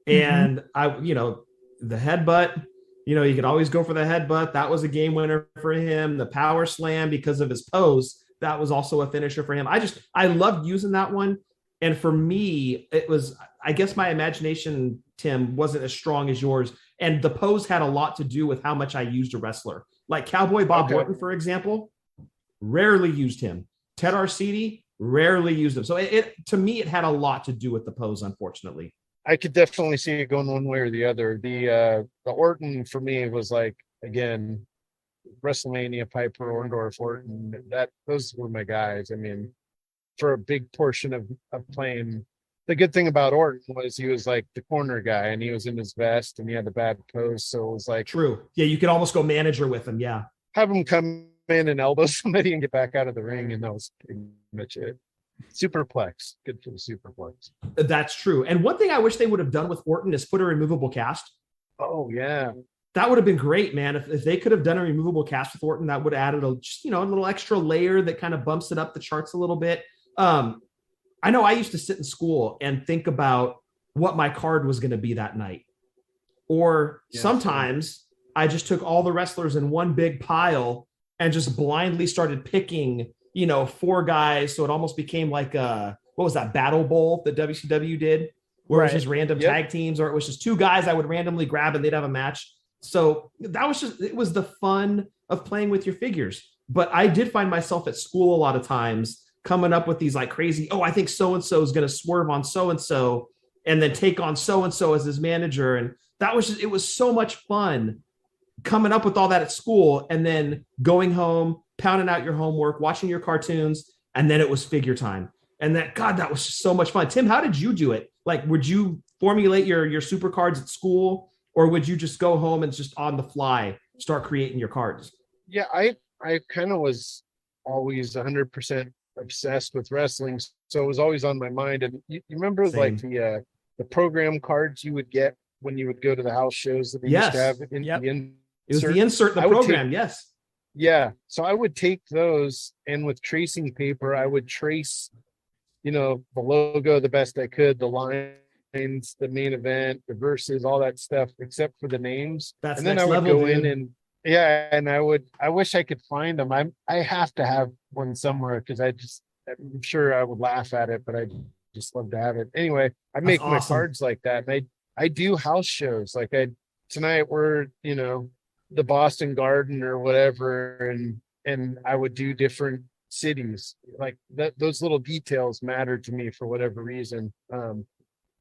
S2: And the headbutt, you could always go for the headbutt. That was a game winner for him. The power slam, because of his pose, that was also a finisher for him. I loved using that one. And for me, it was, I guess my imagination, Tim, wasn't as strong as yours. And the pose had a lot to do with how much I used a wrestler. Like Cowboy Bob Orton, for example, rarely used him. Ted Arcidi, rarely used him. So to me, it had a lot to do with the pose, unfortunately.
S3: I could definitely see it going one way or the other. The Orton for me was like, again, WrestleMania, Piper, Orndorff, Orton. Those were my guys. I mean, for a big portion of playing. The good thing about Orton was he was like the corner guy, and he was in his vest, and he had the bad pose. So it was like,
S2: true. Yeah, you could almost go manager with him. Yeah,
S3: have him come in and elbow somebody and get back out of the ring, and that was pretty much it. Superplex, good for the superplex.
S2: That's true. And one thing I wish they would have done with Orton is put a removable cast.
S3: Oh yeah,
S2: that would have been great, man. If they could have done a removable cast with Orton, that would have added a little extra layer that kind of bumps it up the charts a little bit. I know I used to sit in school and think about what my card was going to be that night. Or sometimes I just took all the wrestlers in one big pile and just blindly started picking, 4 guys. So it almost became like what was that, Battle Bowl that WCW did, where it was just random tag teams, or it was just 2 guys I would randomly grab and they'd have a match. So it was the fun of playing with your figures. But I did find myself at school a lot of times coming up with these like crazy, I think so-and-so is going to swerve on so-and-so and then take on so-and-so as his manager. And it was so much fun coming up with all that at school and then going home, pounding out your homework, watching your cartoons. And then it was figure time. And that was just so much fun. Tim, how did you do it? Like, would you formulate your super cards at school, or would you just go home and just on the fly start creating your cards?
S3: Yeah, I kind of was always 100% obsessed with wrestling, so it was always on my mind. And you remember
S2: Same.
S3: like the program cards you would get when you would go to the house shows that they used to have in the insert?
S2: It was the insert in the program, yes.
S3: Yeah, so I would take those, and with tracing paper, I would trace, the logo the best I could, the lines, the main event, the verses, all that stuff, except for the names.
S2: That's
S3: and then
S2: next
S3: I would
S2: level,
S3: go
S2: dude.
S3: in and I wish I could find them. I have to have one somewhere because I'm sure I would laugh at it, but I just love to have it. Anyway, I make my cards like that. And I do house shows. Like tonight we're, the Boston Garden or whatever. And I would do different cities like that. Those little details matter to me for whatever reason.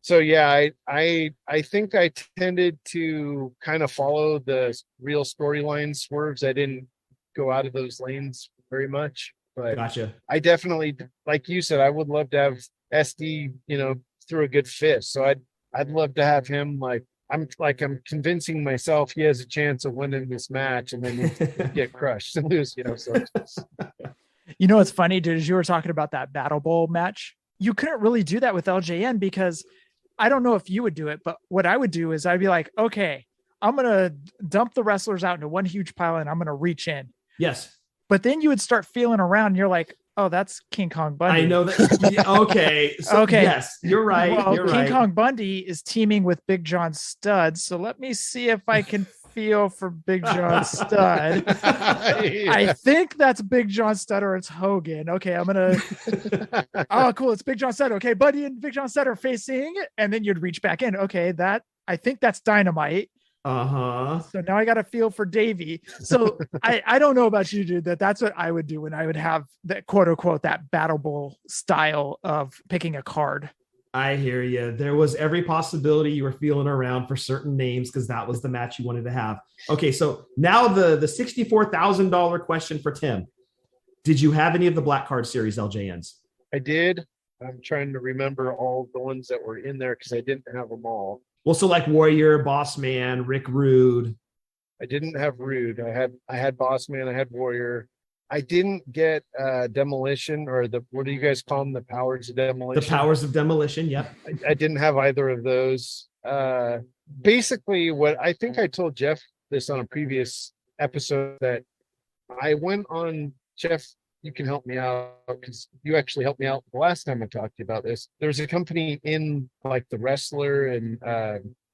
S3: So yeah, I think I tended to kind of follow the real storyline swerves. I didn't go out of those lanes very much, but
S2: Gotcha.
S3: I definitely, like you said, I would love to have SD, through a good fist. So I'd love to have him I'm convincing myself he has a chance of winning this match, and then you get crushed and lose, So
S1: what's funny, dude, is you were talking about that Battle Bowl match. You couldn't really do that with LJN because I don't know if you would do it, but what I would do is I'd be like, okay, I'm going to dump the wrestlers out into one huge pile and I'm going to reach in.
S2: Yes.
S1: But then you would start feeling around and you're like, oh, that's King Kong Bundy.
S2: I know that. Okay. So,
S1: okay.
S2: Yes, you're right.
S1: Well,
S2: you're
S1: King
S2: right.
S1: Kong Bundy is teaming with Big John Studd. So let me see if I can feel for Big John Studd. I think that's Big John Studd or it's Hogan. Okay, I'm going to... Oh, cool. It's Big John Studd. Okay, Buddy and Big John Studd are facing. And then you'd reach back in. Okay, I think that's Dynamite. So now I got to feel for Davey. So I don't know about you, dude, that's what I would do when I would have that quote unquote, that Battle Bowl style of picking a card.
S2: I hear you. There was every possibility you were feeling around for certain names because that was the match you wanted to have. Okay, so now the $64,000 question for Tim. Did you have any of the Black Card Series LJNs?
S3: I did. I'm trying to remember all the ones that were in there because I didn't have them all.
S2: Well, so like Warrior, Boss Man, Rick Rude.
S3: I didn't have Rude. I had Boss Man. I had Warrior. I didn't get Demolition or what do you guys call them? The Powers of Demolition.
S2: The Powers of Demolition. Yep.
S3: I didn't have either of those. Basically, what I think I told Jeff this on a previous episode that I went on. Jeff, you can help me out because you actually helped me out the last time I talked to you about this. There's a company in like the Wrestler and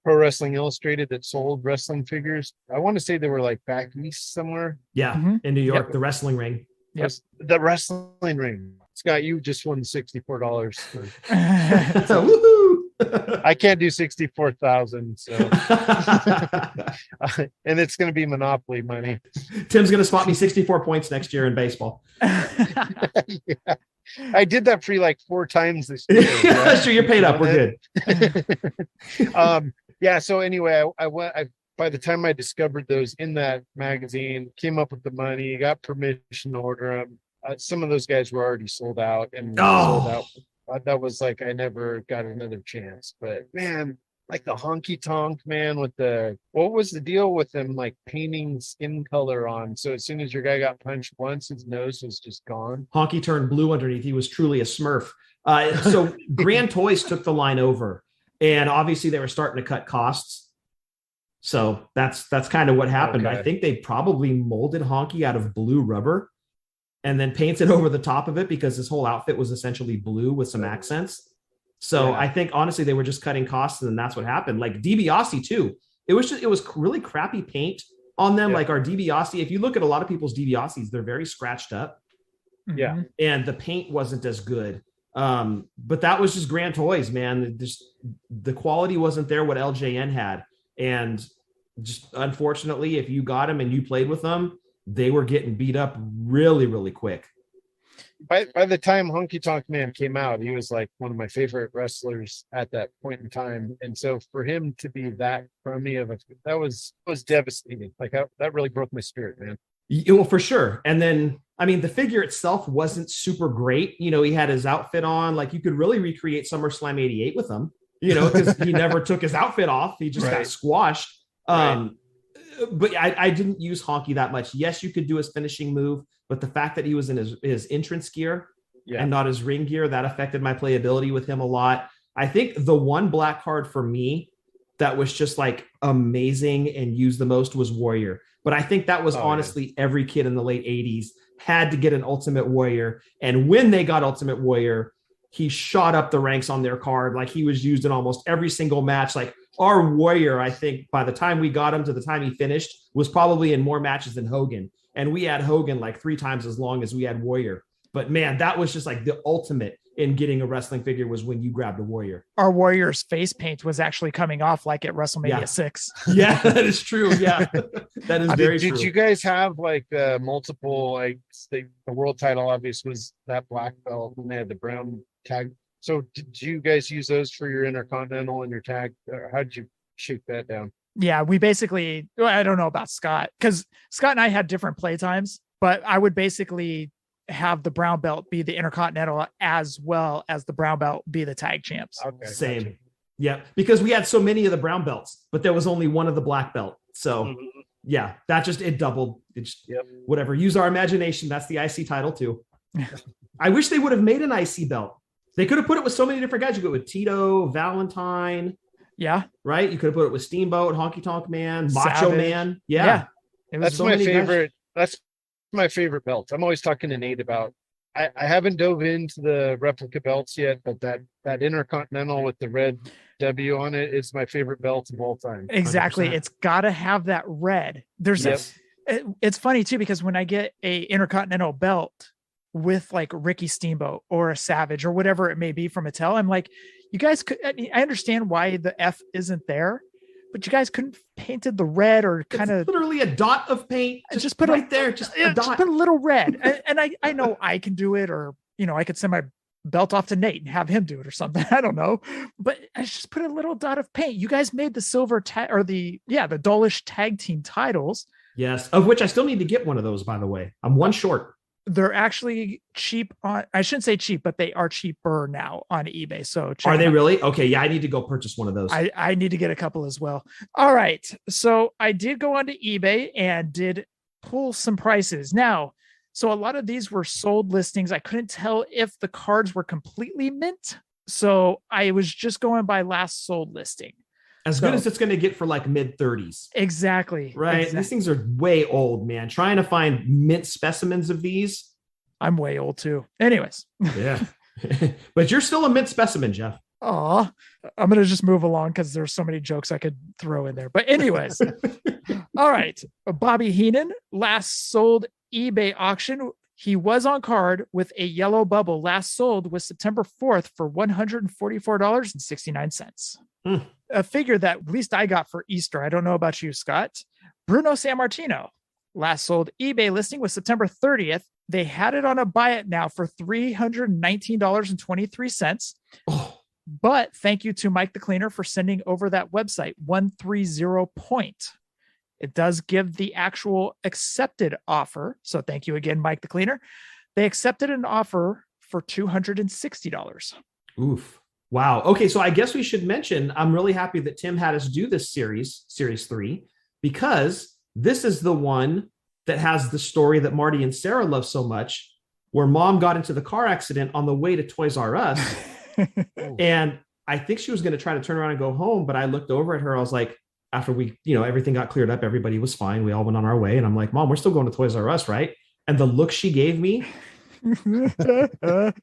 S3: Pro Wrestling Illustrated that sold wrestling figures. I want to say they were like back east somewhere.
S2: Yeah, in New York, the Wrestling Ring.
S3: Yes, the Wrestling Ring. Scott, you just won $64.
S2: So, woohoo!
S3: I can't do 64,000, so and it's going to be Monopoly money.
S2: Tim's going to spot me 64 points next year in baseball.
S3: Yeah. I did that for you like 4 times this year.
S2: Right? Sure, you're paid up. We're
S3: good. Yeah. So anyway, I went. By the time I discovered those in that magazine, came up with the money, got permission to order them. Some of those guys were already sold out and sold out. That was like I never got another chance. But man, like the honky tonk man with what was the deal with them like painting skin color on? So as soon as your guy got punched once, his nose was just gone.
S2: Honky turned blue underneath. He was truly a Smurf. So Grand Toys took the line over, and obviously they were starting to cut costs. So that's kind of what happened. Okay. I think they probably molded Honky out of blue rubber and then painted over the top of it because his whole outfit was essentially blue with some accents. So yeah. I think honestly they were just cutting costs, and then that's what happened. Like DiBiase too. It was really crappy paint on them. Yeah. Like our DiBiase, if you look at a lot of people's DiBiases, they're very scratched up.
S3: Yeah.
S2: And the paint wasn't as good. But that was just Grand Toys, man. The quality wasn't there what LJN had. And just unfortunately, if you got them and you played with them, they were getting beat up really, really quick.
S3: by the time Honky Tonk Man came out, he was like one of my favorite wrestlers at that point in time. And so for him to be that crummy that was devastating. Like that really broke my spirit, man.
S2: Well, for sure. And then, I mean, the figure itself wasn't super great. You know, he had his outfit on. Like, you could really recreate SummerSlam 88 with him, you know, because he never took his outfit off. He just got squashed. But I didn't use Honky that much. Yes, you could do his finishing move, but the fact that he was in his entrance gear and not his ring gear, that affected my playability with him a lot. I think the one black card for me that was just like amazing and used the most was Warrior. But I think that was honestly every kid in the late 80s had to get an Ultimate Warrior. And when they got Ultimate Warrior, he shot up the ranks on their card. Like, he was used in almost every single match. Like, our Warrior, I think by the time we got him to the time he finished, was probably in more matches than Hogan. And we had Hogan like 3 times as long as we had Warrior. But man, that was just like the ultimate in getting a wrestling figure, was when you grabbed a Warrior.
S1: Our Warrior's face paint was actually coming off like at WrestleMania 6.
S2: Yeah, that is true. Yeah, that is very true.
S3: Did you guys have like multiple, like the world title obviously was that black belt, and they had the brown tag. So did you guys use those for your Intercontinental and your tag? How did you shake that down?
S1: Yeah, we basically, I don't know about Scott, because Scott and I had different play times, but I would basically have the brown belt be the Intercontinental as well as the brown belt be the tag champs.
S3: Okay,
S2: same.
S3: gotcha.
S2: Yeah, because we had so many of the brown belts, but there was only one of the black belt. So yeah, that just, it doubled. It's whatever. Use our imagination. That's the IC title too. I wish they would have made an IC belt. They could have put it with so many different guys. You go with Tito, Valentine.
S1: Yeah.
S2: Right. You could have put it with Steamboat, Honky Tonk Man, Macho
S1: Savage.
S2: Man. Yeah.
S3: That's so my favorite. That's my favorite belt. I'm always talking to Nate about. I haven't dove into the replica belts yet, but that Intercontinental with the red W on it is my favorite belt of all time.
S1: Exactly.
S2: 100%.
S1: It's got to have that red. There's it's funny too, because when I get a Intercontinental belt with like Ricky Steamboat or a Savage or whatever it may be from Mattel, I'm like, you guys could, I understand why the F isn't there, but you guys couldn't painted the red or kind of
S2: literally a dot of paint.
S1: Just put
S2: right there. Just a dot.
S1: Just put a little red. And I know I can do it, or, you know, I could send my belt off to Nate and have him do it or something. I don't know, but I just put a little dot of paint. You guys made the silver or the Dullish tag team titles.
S2: Yes. Of which I still need to get one of those, by the way. I'm one short.
S1: They're actually cheap on, I shouldn't say cheap, but they are cheaper now on eBay. So
S2: are they really? Okay. Yeah. I need to go purchase one of those.
S1: I need to get a couple as well. All right. So I did go onto eBay and did pull some prices. Now, so a lot of these were sold listings. I couldn't tell if the cards were completely mint. So I was just going by last sold listing.
S2: As good as it's going to get for like mid 30s.
S1: Exactly.
S2: Right.
S1: Exactly.
S2: These things are way old, man. Trying to find mint specimens of these.
S1: I'm way old too. Anyways.
S2: Yeah. But you're still a mint specimen, Jeff.
S1: Oh, I'm going to just move along because there's so many jokes I could throw in there. But anyways. All right. Bobby Heenan, last sold eBay auction. He was on card with a yellow bubble. Last sold was September 4th for $144.69. A figure that at least I got for Easter. I don't know about you, Scott. Bruno Sammartino. Last sold eBay listing was September 30th. They had it on a buy it now for $319.23. But thank you to Mike the Cleaner for sending over that website, 130 Point. It does give the actual accepted offer. So thank you again, Mike the Cleaner. They accepted an offer for $260.
S2: Oof. Wow. Okay. So I guess we should mention, I'm really happy that Tim had us do this series 3, because this is the one that has the story that Marty and Sarah love so much, where mom got into the car accident on the way to Toys R Us. And I think she was going to try to turn around and go home. But I looked over at her. I was like, after we, everything got cleared up, everybody was fine. We all went on our way. And I'm like, Mom, we're still going to Toys R Us, right? And the look she gave me, but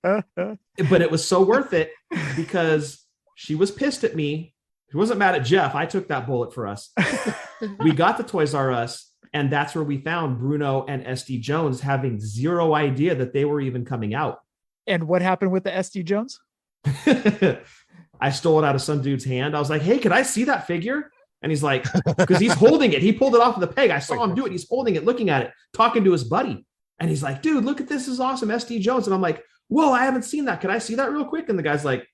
S2: it was so worth it, because she was pissed at me. She wasn't mad at Jeff. I took that bullet for us. We got to Toys R Us, and that's where we found Bruno and SD Jones having zero idea that they were even coming out.
S1: And what happened with the SD Jones?
S2: I stole it out of some dude's hand. I was like, hey, could I see that figure? And he's like, because he's holding it. He pulled it off of the peg. I saw him do it. He's holding it, looking at it, talking to his buddy. And he's like, dude, look at this is awesome, SD Jones. And I'm like, whoa, I haven't seen that. Could I see that real quick? And the guy's like,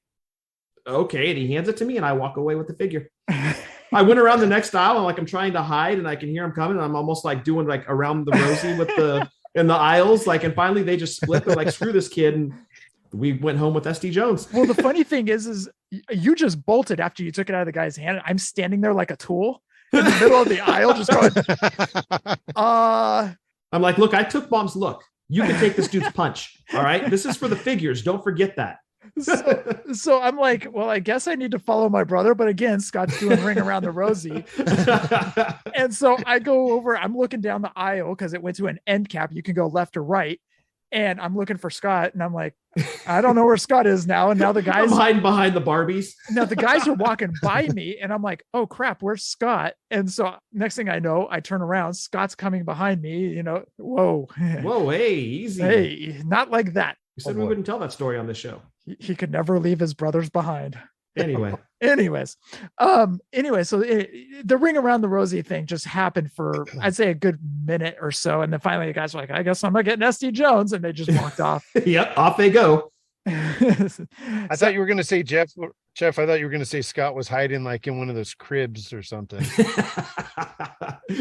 S2: okay. And he hands it to me and I walk away with the figure. I went around the next aisle and like I'm trying to hide and I can hear him coming. And I'm almost like doing like around the Rosie with the in the aisles. Like, and finally they just split. They're like, screw this kid. And we went home with SD Jones.
S1: Well, the funny thing is you just bolted after you took it out of the guy's hand. I'm standing there like a tool in the middle of the aisle, just going,
S2: I'm like, look, I took Mom's look. You can take this dude's punch. All right. This is for the figures. Don't forget that.
S1: So I'm like, well, I guess I need to follow my brother. But again, Scott's doing ring around the Rosie. And so I go over, I'm looking down the aisle because it went to an end cap. You can go left or right. And I'm looking for Scott. And I'm like, I don't know where Scott is now. And now the guys
S2: I'm hiding behind the Barbies.
S1: Now the guys are walking by me and I'm like, oh crap, where's Scott? And so next thing I know, I turn around, Scott's coming behind me, you know, whoa.
S2: Hey, easy.
S1: Hey, not like that.
S2: We said we wouldn't tell that story on this show.
S1: He could never leave his brothers behind.
S2: Anyway.
S1: So the ring around the Rosie thing just happened for, I'd say, a good minute or so. And then finally the guys were like, I guess I'm not getting SD Jones. And they just walked off.
S2: Yep. Off they go.
S3: I thought you were going to say Jeff, I thought you were going to say Scott was hiding like in one of those cribs or something.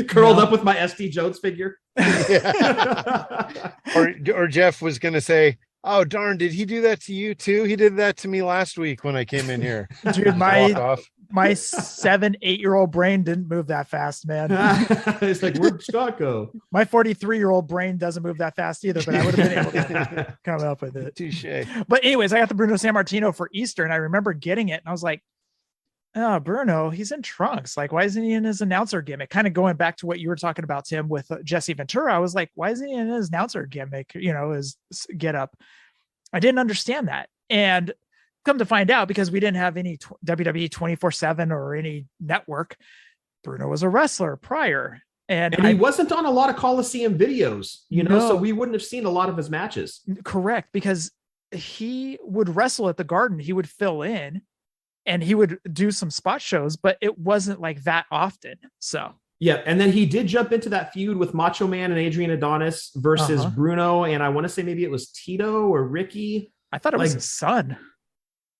S2: Curled up with my SD Jones figure.
S3: or Jeff was going to say, oh, darn, did he do that to you too? He did that to me last week when I came in here.
S1: Dude, my 7-8-year-old brain didn't move that fast, man.
S2: It's like, where'd Scott go?
S1: My 43-year-old brain doesn't move that fast either, but I would have been able to come up with it.
S3: Touche.
S1: But anyways, I got the Bruno Sammartino for Easter, and I remember getting it, and I was like, oh, Bruno, he's in trunks. Like, why isn't he in his announcer gimmick? Kind of going back to what you were talking about, Tim, with Jesse Ventura. I was like, why isn't he in his announcer gimmick? You know, his get up. I didn't understand that. And come to find out, because we didn't have any WWE 24/7 or any network, Bruno was a wrestler prior. And
S2: he wasn't on a lot of Coliseum videos, you know, so we wouldn't have seen a lot of his matches.
S1: Correct. Because he would wrestle at the Garden. He would fill in and he would do some spot shows, but it wasn't like that often. So
S2: yeah. And then he did jump into that feud with Macho Man and Adrian Adonis versus Bruno. And I want to say maybe it was Tito or Ricky.
S1: I thought it was his son.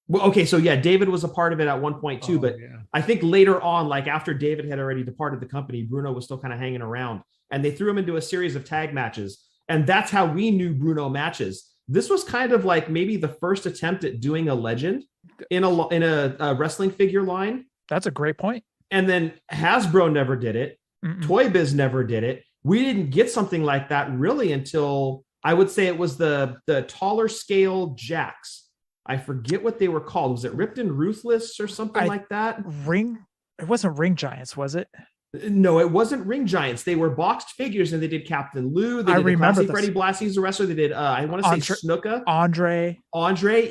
S2: Well, okay. So yeah, David was a part of it at one point too, but I think later on, like after David had already departed the company, Bruno was still kind of hanging around, and they threw him into a series of tag matches. And that's how we knew Bruno matches. This was kind of like maybe the first attempt at doing a legend in a wrestling figure line.
S1: That's a great point.
S2: And then Hasbro never did it. Toy Biz never did it. We didn't get something like that really until I would say it was the taller scale Jacks. I forget what they were called. Was it Ripped and Ruthless or something like that?
S1: It wasn't Ring Giants, was it?
S2: No, it wasn't Ring Giants. They were boxed figures, and they did Captain Lou. They did
S1: remember
S2: Freddie Blassie's the wrestler. They did, I want to say Snuka. Andre,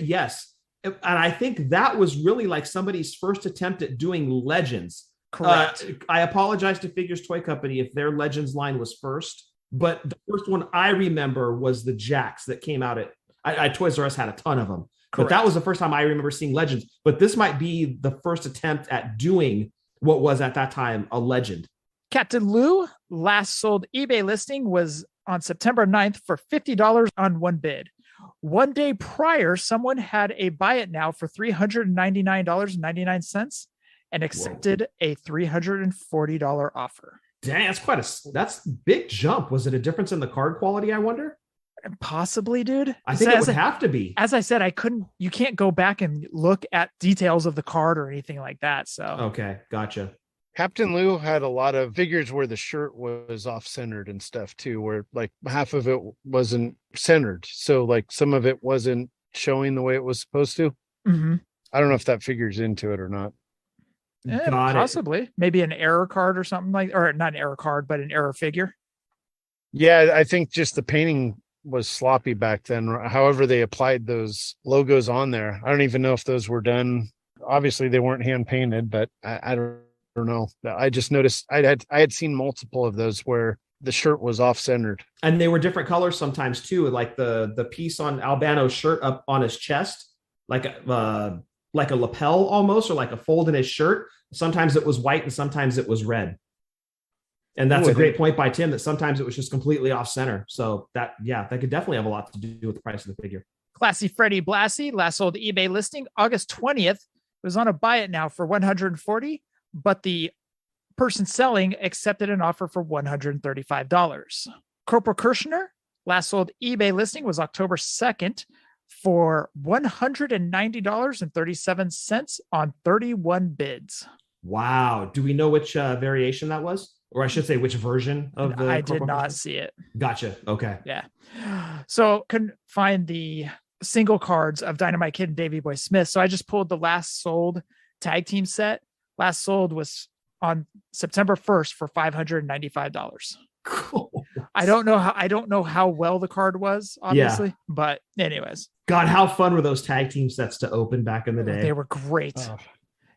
S2: yes. And I think that was really like somebody's first attempt at doing legends.
S1: Correct.
S2: I apologize to Figures Toy Company if their legends line was first, but the first one I remember was the Jacks that came out at Toys R Us had a ton of them. Correct. But that was the first time I remember seeing legends. But this might be the first attempt at doing what was at that time a legend.
S1: Captain Lou last sold eBay listing was on September 9th for $50 on one bid. One day prior, someone had a buy it now for $399.99 and accepted a $340 offer.
S2: Dang, that's a big jump. Was it a difference in the card quality, I wonder?
S1: Possibly, dude.
S2: I think it would have to be.
S1: As I said, you can't go back and look at details of the card or anything like that. So
S2: okay, gotcha.
S3: Captain Lou had a lot of figures where the shirt was off-centered and stuff too, where like half of it wasn't centered. So like some of it wasn't showing the way it was supposed to.
S1: Mm-hmm.
S3: I don't know if that figures into it or not.
S1: Possibly. Maybe an error card or something or not an error card, but an error figure.
S3: Yeah, I think just the painting was sloppy back then. However, they applied those logos on there. I don't even know if those were done. Obviously, they weren't hand painted, but I don't know. I just noticed I had seen multiple of those where the shirt was off centered,
S2: and they were different colors sometimes too. Like the piece on Albano's shirt up on his chest, like a lapel almost, or like a fold in his shirt. Sometimes it was white and sometimes it was red. And that's a great point by Tim, that sometimes it was just completely off center. So that could definitely have a lot to do with the price of the figure.
S1: Classy Freddie Blassie, last sold eBay listing August 20th, was on a buy it now for $140, but the person selling accepted an offer for $135. Corporal Kirshner, last sold eBay listing was October 2nd for $190.37 on 31 bids.
S2: Wow. Do we know which variation that was? Or I should say, which version of the...
S1: I did not see it.
S2: Gotcha. Okay.
S1: Yeah. So couldn't find the single cards of Dynamite Kid and Davey Boy Smith. So I just pulled the last sold tag team set. Last sold was on September 1st for $595.
S2: Cool.
S1: I don't know how well the card was, obviously, but anyways.
S2: God, how fun were those tag team sets to open back in the day?
S1: They were great.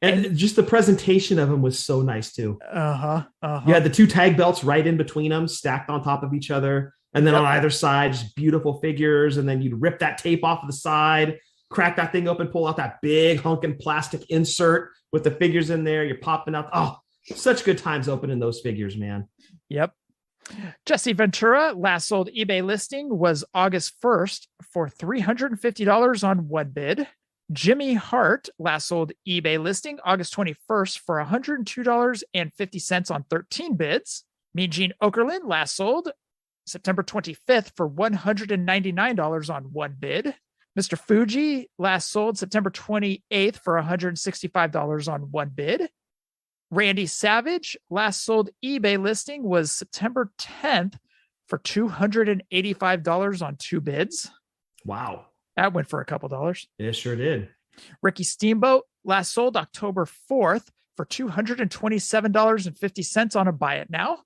S2: And just the presentation of them was so nice too. You had the two tag belts right in between them, stacked on top of each other. And then on either side, just beautiful figures. And then you'd rip that tape off of the side, crack that thing open, pull out that big hunkin' plastic insert with the figures in there. You're popping out. Oh, such good times opening those figures, man.
S1: Yep. Jesse Ventura, last sold eBay listing was August 1st for $350 on one bid. Jimmy Hart, last sold eBay listing August 21st for $102.50 on 13 bids. Mean Gene Okerlund, last sold September 25th for $199 on one bid. Mr. Fuji, last sold September 28th for $165 on one bid. Randy Savage, last sold eBay listing was September 10th for $285 on two bids.
S2: Wow.
S1: That went for a couple dollars.
S2: It sure did.
S1: Ricky Steamboat, last sold October 4th for $227.50 on a buy it now.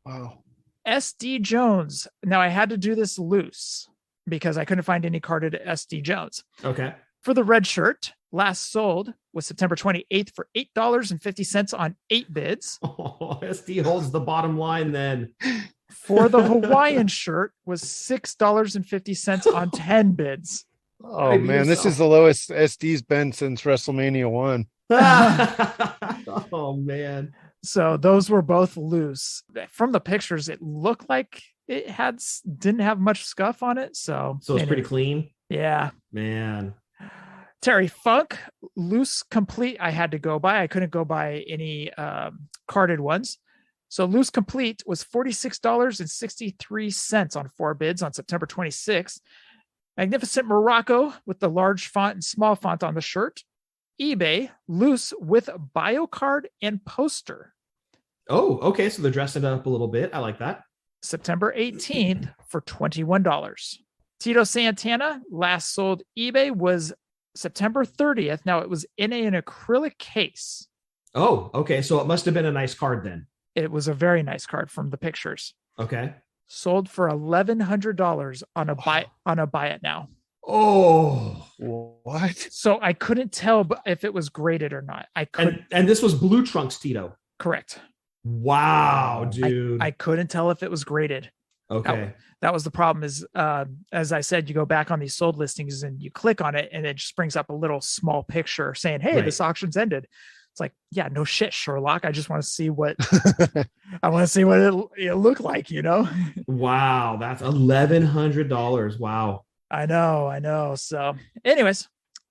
S3: Wow.
S1: SD Jones. Now I had to do this loose because I couldn't find any carded SD Jones.
S2: Okay.
S1: For the red shirt, last sold was September 28th for $8.50 on 8 bids.
S2: Oh, SD holds the bottom line then.
S1: For the Hawaiian shirt was $6.50 on 10 bids.
S3: Oh man, this is the lowest SD's been since WrestleMania 1.
S2: Oh man.
S1: So those were both loose. From the pictures, it looked like it didn't have much scuff on it. So
S2: it's pretty clean.
S1: Yeah.
S2: Man.
S1: Terry Funk, loose complete. I had to go by. I couldn't go by any carded ones. So loose complete was $46.63 on 4 bids on September 26th. Magnificent Morocco with the large font and small font on the shirt. eBay, loose with bio card and poster.
S2: Oh, okay. So they're dressing it up a little bit. I like that.
S1: September 18th for $21. Tito Santana, last sold eBay was September 30th. Now it was in an acrylic case.
S2: Oh, okay. So it must have been a nice card then.
S1: It was a very nice card from the pictures.
S2: Okay.
S1: Sold for $1,100 on a buy it now.
S3: Oh, what?
S1: So I couldn't tell if it was graded or not. I couldn't.
S2: And this was Blue Trunks Tito.
S1: Correct.
S2: Wow, dude.
S1: I couldn't tell if it was graded.
S2: Okay.
S1: That was the problem is, as I said, you go back on these sold listings and you click on it and it just brings up a little small picture saying, hey, this auction's ended. It's like, yeah, no shit, Sherlock. I just want to see what it looked like, you know?
S2: Wow. That's $1,100. Wow.
S1: I know. So anyways,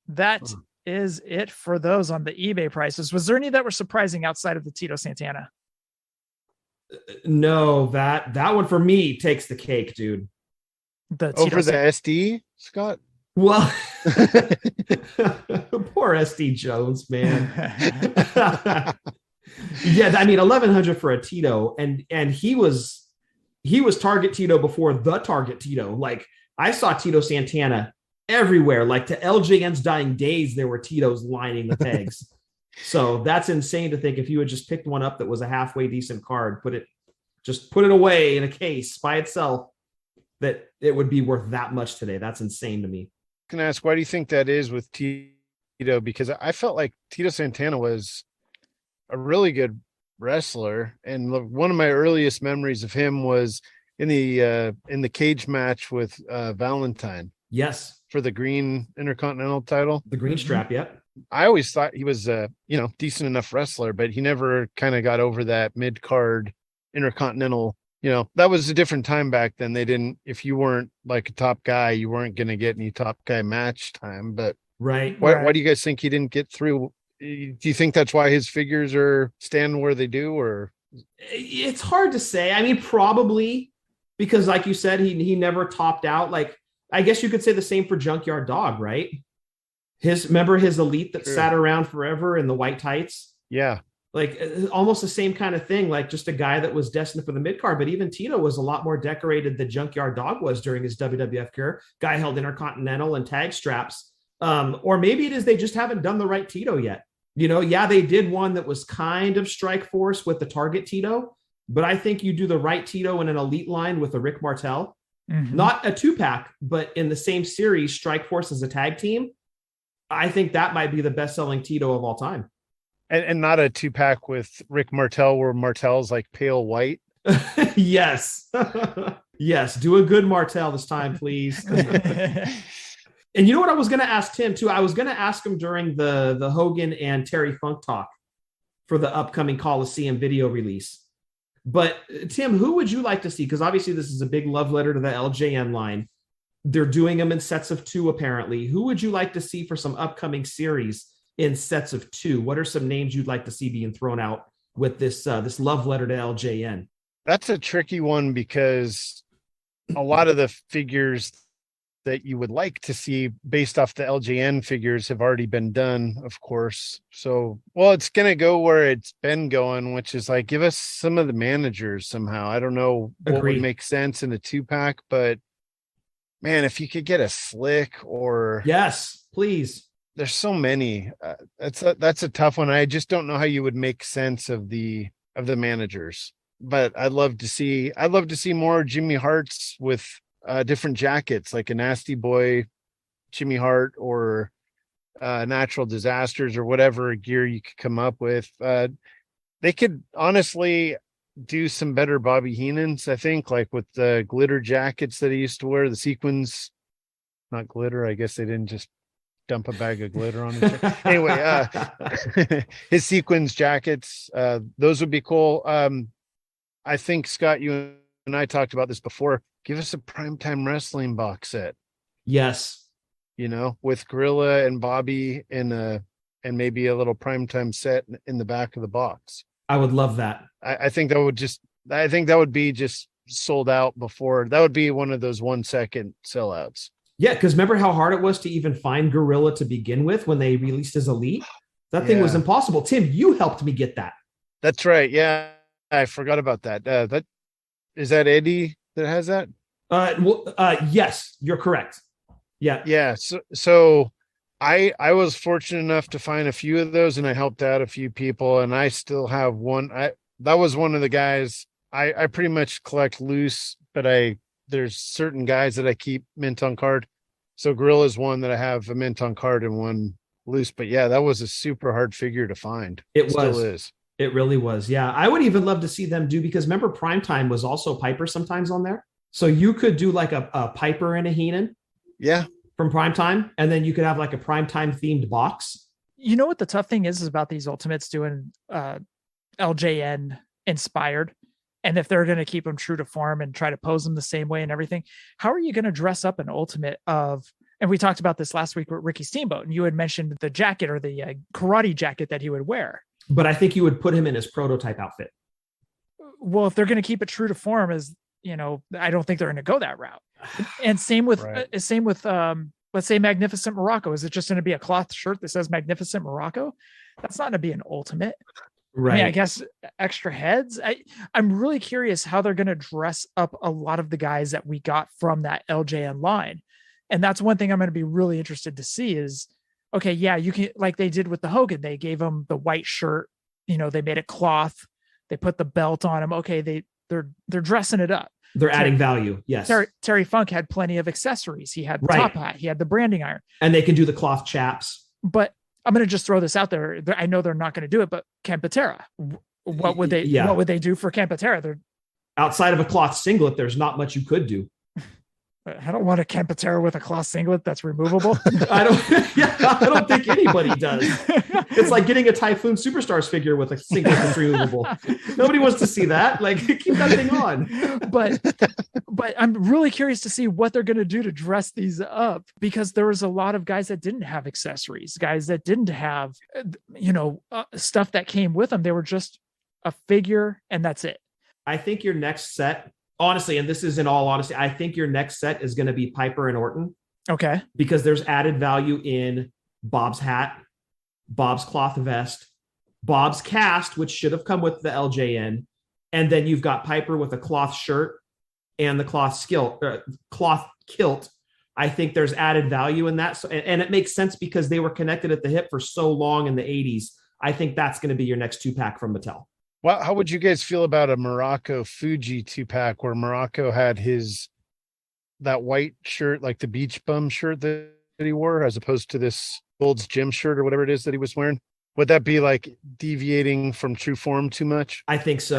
S1: that is it for those on the eBay prices. Was there any that were surprising outside of the Tito Santana?
S2: No, that one for me takes the cake, dude.
S3: Over the SD, Scott?
S2: Well, poor SD Jones, man. Yeah, I mean, 1,100 for a Tito, and he was Target Tito before the Target Tito. Like, I saw Tito Santana everywhere. Like, to LJN's dying days, there were Titos lining the pegs. So that's insane to think if you had just picked one up that was a halfway decent card, put it away in a case by itself, that it would be worth that much today. That's insane to me.
S3: Can I ask, why do you think that is with Tito? Because I felt like Tito Santana was a really good wrestler, and one of my earliest memories of him was in the cage match with Valentine.
S2: Yes,
S3: for the green Intercontinental title,
S2: the green strap. Yep.
S3: I always thought he was a decent enough wrestler, but he never kind of got over that mid card Intercontinental, that was a different time back then. They didn't, if you weren't like a top guy, you weren't going to get any top guy match time. But
S2: right.
S3: Why do you guys think he didn't get through? Do you think that's why his figures are standing where they do, or?
S2: It's hard to say. I mean, probably because, like you said, he never topped out. Like, I guess you could say the same for Junkyard Dog, right? Remember his elite that sat around forever in the white tights?
S3: Yeah.
S2: Like almost the same kind of thing, like just a guy that was destined for the mid card. But even Tito was a lot more decorated than Junkyard Dog was during his WWF career. Guy held Intercontinental and tag straps. Or maybe it is they just haven't done the right Tito yet. They did one that was kind of Strike Force with the Target Tito, but I think you do the right Tito in an elite line with a Rick Martel, not a 2-pack, but in the same series, Strike Force as a tag team. I think that might be the best-selling Tito of all time.
S3: And not a 2-pack with Rick Martel where Martel's like pale white.
S2: Yes. Yes. Do a good Martel this time, please. And you know what I was going to ask Tim too? I was going to ask him during the Hogan and Terry Funk talk for the upcoming Coliseum video release. But Tim, who would you like to see? Because obviously this is a big love letter to the LJN line. They're doing them in sets of 2, apparently. Who would you like to see for some upcoming series in sets of 2? What are some names you'd like to see being thrown out with this love letter to LJN?
S3: That's a tricky one because a lot of the figures that you would like to see based off the LJN figures have already been done, of course. So, it's going to go where it's been going, which is like, give us some of the managers somehow. I don't know what would make sense in a 2-pack, but man, if you could get a Slick or...
S2: Yes, please.
S3: There's so many. That's a tough one. I just don't know how you would make sense of the managers. But I'd love to see more Jimmy Harts with different jackets, like a Nasty Boy Jimmy Hart or Natural Disasters or whatever gear you could come up with. They could honestly do some better Bobby Heenans, I think, like with the glitter jackets that he used to wear, the sequins, not glitter. I guess they didn't just dump a bag of glitter on his anyway, his sequins jackets, those would be cool. I think, Scott, you and I talked about this before. Give us a Primetime Wrestling box set.
S2: Yes.
S3: With Gorilla and Bobby and maybe a little Primetime set in the back of the box.
S2: I would love that.
S3: I think that would be just sold out before. That would be one of those 1-second sellouts. Yeah,
S2: because remember how hard it was to even find Gorilla to begin with when they released his Elite? That thing was impossible. Tim, you helped me get that. That's
S3: right. Yeah, I forgot about that. That is that Eddie that has that?
S2: Yes, you're correct. Yeah.
S3: Yeah. So I was fortunate enough to find a few of those, and I helped out a few people, and I still have one. That was one of the guys I pretty much collect loose, but there's certain guys that I keep mint on card. So Gorilla is one that I have a mint on card and one loose. But yeah, that was a super hard figure to find.
S2: It
S3: still is.
S2: It really was. Yeah. I would even love to see them do, because remember Primetime was also Piper sometimes on there. So you could do like a Piper and a Heenan.
S3: Yeah.
S2: From Primetime. And then you could have like a Primetime themed box.
S1: You know what the tough thing is about these Ultimates doing LJN inspired? And if they're going to keep them true to form and try to pose them the same way and everything, how are you going to dress up an Ultimate of, and we talked about this last week with Ricky Steamboat, and you had mentioned the jacket or the karate jacket that he would wear.
S2: But I think you would put him in his prototype outfit.
S1: Well, if they're going to keep it true to form, I don't think they're going to go that route. And same with, let's say Magnificent Morocco. Is it just going to be a cloth shirt that says Magnificent Morocco? That's not going to be an Ultimate.
S2: Right.
S1: I mean, I guess extra heads. I'm really curious how they're going to dress up a lot of the guys that we got from that LJN line. And that's one thing I'm going to be really interested to see is, okay, yeah, you can, like they did with the Hogan, they gave him the white shirt, they made it cloth. They put the belt on him. Okay. They're dressing it up.
S2: They're adding value. Yes.
S1: Terry Funk had plenty of accessories. He had the top hat. He had the branding iron.
S2: And they can do the cloth chaps.
S1: But I'm going to just throw this out there. I know they're not going to do it, but Ken Patera, what would they do for Ken Patera? They're
S2: outside of a cloth singlet. There's not much you could do. I
S1: don't want a Ken Patera with a cloth singlet that's removable.
S2: I don't think anybody Nobody does. It's like getting a Typhoon Superstars figure with a singleton removable. Nobody wants to see that. Like, keep that thing on.
S1: But I'm really curious to see what they're going to do to dress these up, because there was a lot of guys that didn't have accessories, guys that didn't have, stuff that came with them. They were just a figure and that's it.
S2: I think your next set, honestly, and this is in all honesty, I think your next set is going to be Piper and Orton.
S1: Okay.
S2: Because there's added value in Bob's hat, Bob's cloth vest, Bob's cast, which should have come with the LJN. And then you've got Piper with a cloth shirt and the cloth kilt. I think there's added value in that. So, and it makes sense because they were connected at the hip for so long in the 80s. I think that's going to be your next 2-pack from Mattel.
S3: Well, how would you guys feel about a Morocco Fuji 2-pack where Morocco had that white shirt, like the beach bum shirt that he wore, as opposed to this Gold's Gym shirt or whatever it is that he was wearing? Would that be like deviating from true form too much?
S2: I think so.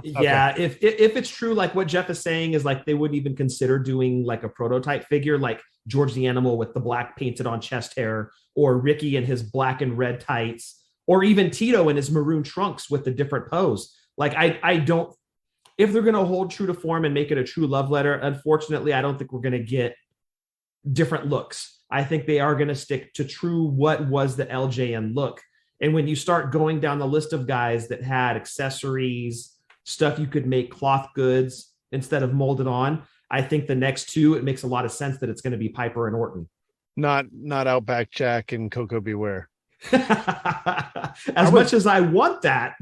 S2: Yeah.
S3: Okay.
S2: If it's true, like what Jeff is saying is like, they wouldn't even consider doing like a prototype figure, like George the Animal with the black painted on chest hair, or Ricky in his black and red tights, or even Tito in his maroon trunks with the different pose. Like, I don't, if they're going to hold true to form and make it a true love letter, unfortunately, I don't think we're going to get different looks. I think they are going to stick to true what was the LJN look. And when you start going down the list of guys that had accessories, stuff you could make cloth goods instead of molded on, I think the next two, it makes a lot of sense that it's going to be Piper and Orton.
S3: Not Outback Jack and Coco Beware.
S2: Much as I want that,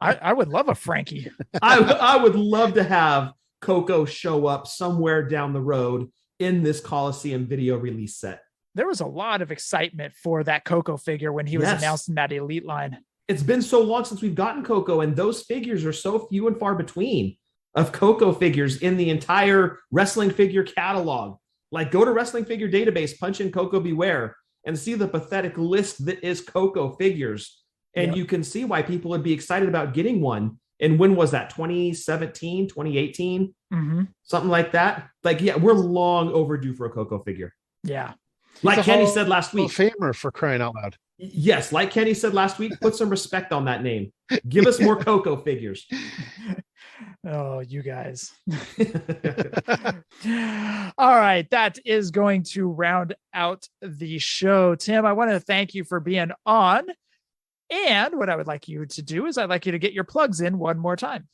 S1: I would love a Frankie.
S2: I would love to have Coco show up somewhere down the road in this Coliseum video release set.
S1: There was a lot of excitement for that Coco figure when he was announced in that Elite line.
S2: It's been so long since we've gotten Coco, and those figures are so few and far between of Coco figures in the entire wrestling figure catalog. Like, go to Wrestling Figure Database, punch in Coco Beware, and see the pathetic list that is Coco figures. And you can see why people would be excited about getting one. And when was that? 2017, 2018, something like that. Like, yeah, we're long overdue for a Coco figure.
S1: Yeah.
S2: Like Kenny said last week.
S3: Famer, for crying out loud.
S2: Yes. Like Kenny said last week, put some respect on that name. Give us more Coco figures.
S1: Oh, you guys. All right. That is going to round out the show. Tim, I want to thank you for being on. And what I would like you to do is I'd like you to get your plugs in one more time.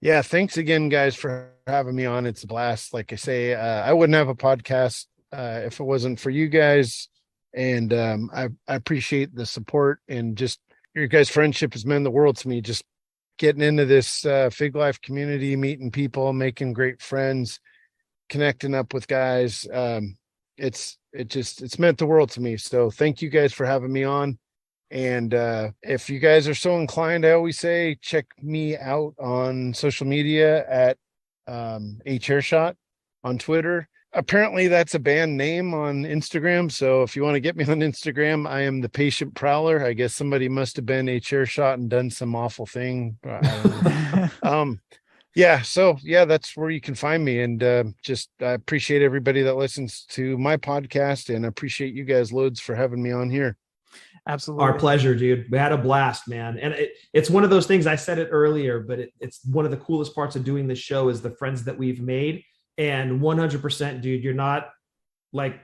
S3: Yeah. Thanks again, guys, for having me on. It's a blast. Like I say, I wouldn't have a podcast if it wasn't for you guys. And I appreciate the support, and just your guys' friendship has meant the world to me. Just getting into this Fig Life community, meeting people, making great friends, connecting up with guys. It's meant the world to me. So thank you guys for having me on. And if you guys are so inclined, I always say, check me out on social media at A Chair Shot on Twitter. Apparently that's a band name on Instagram. So if you want to get me on Instagram, I am the Patient Prowler. I guess somebody must have been a chair shot and done some awful thing. I don't know. So that's where you can find me. And I appreciate everybody that listens to my podcast, and I appreciate you guys loads for having me on here.
S1: Absolutely.
S2: Our pleasure, dude. We had a blast, man. And it's one of those things, I said it earlier, but it's one of the coolest parts of doing this show is the friends that we've made. And 100%, dude, you're not like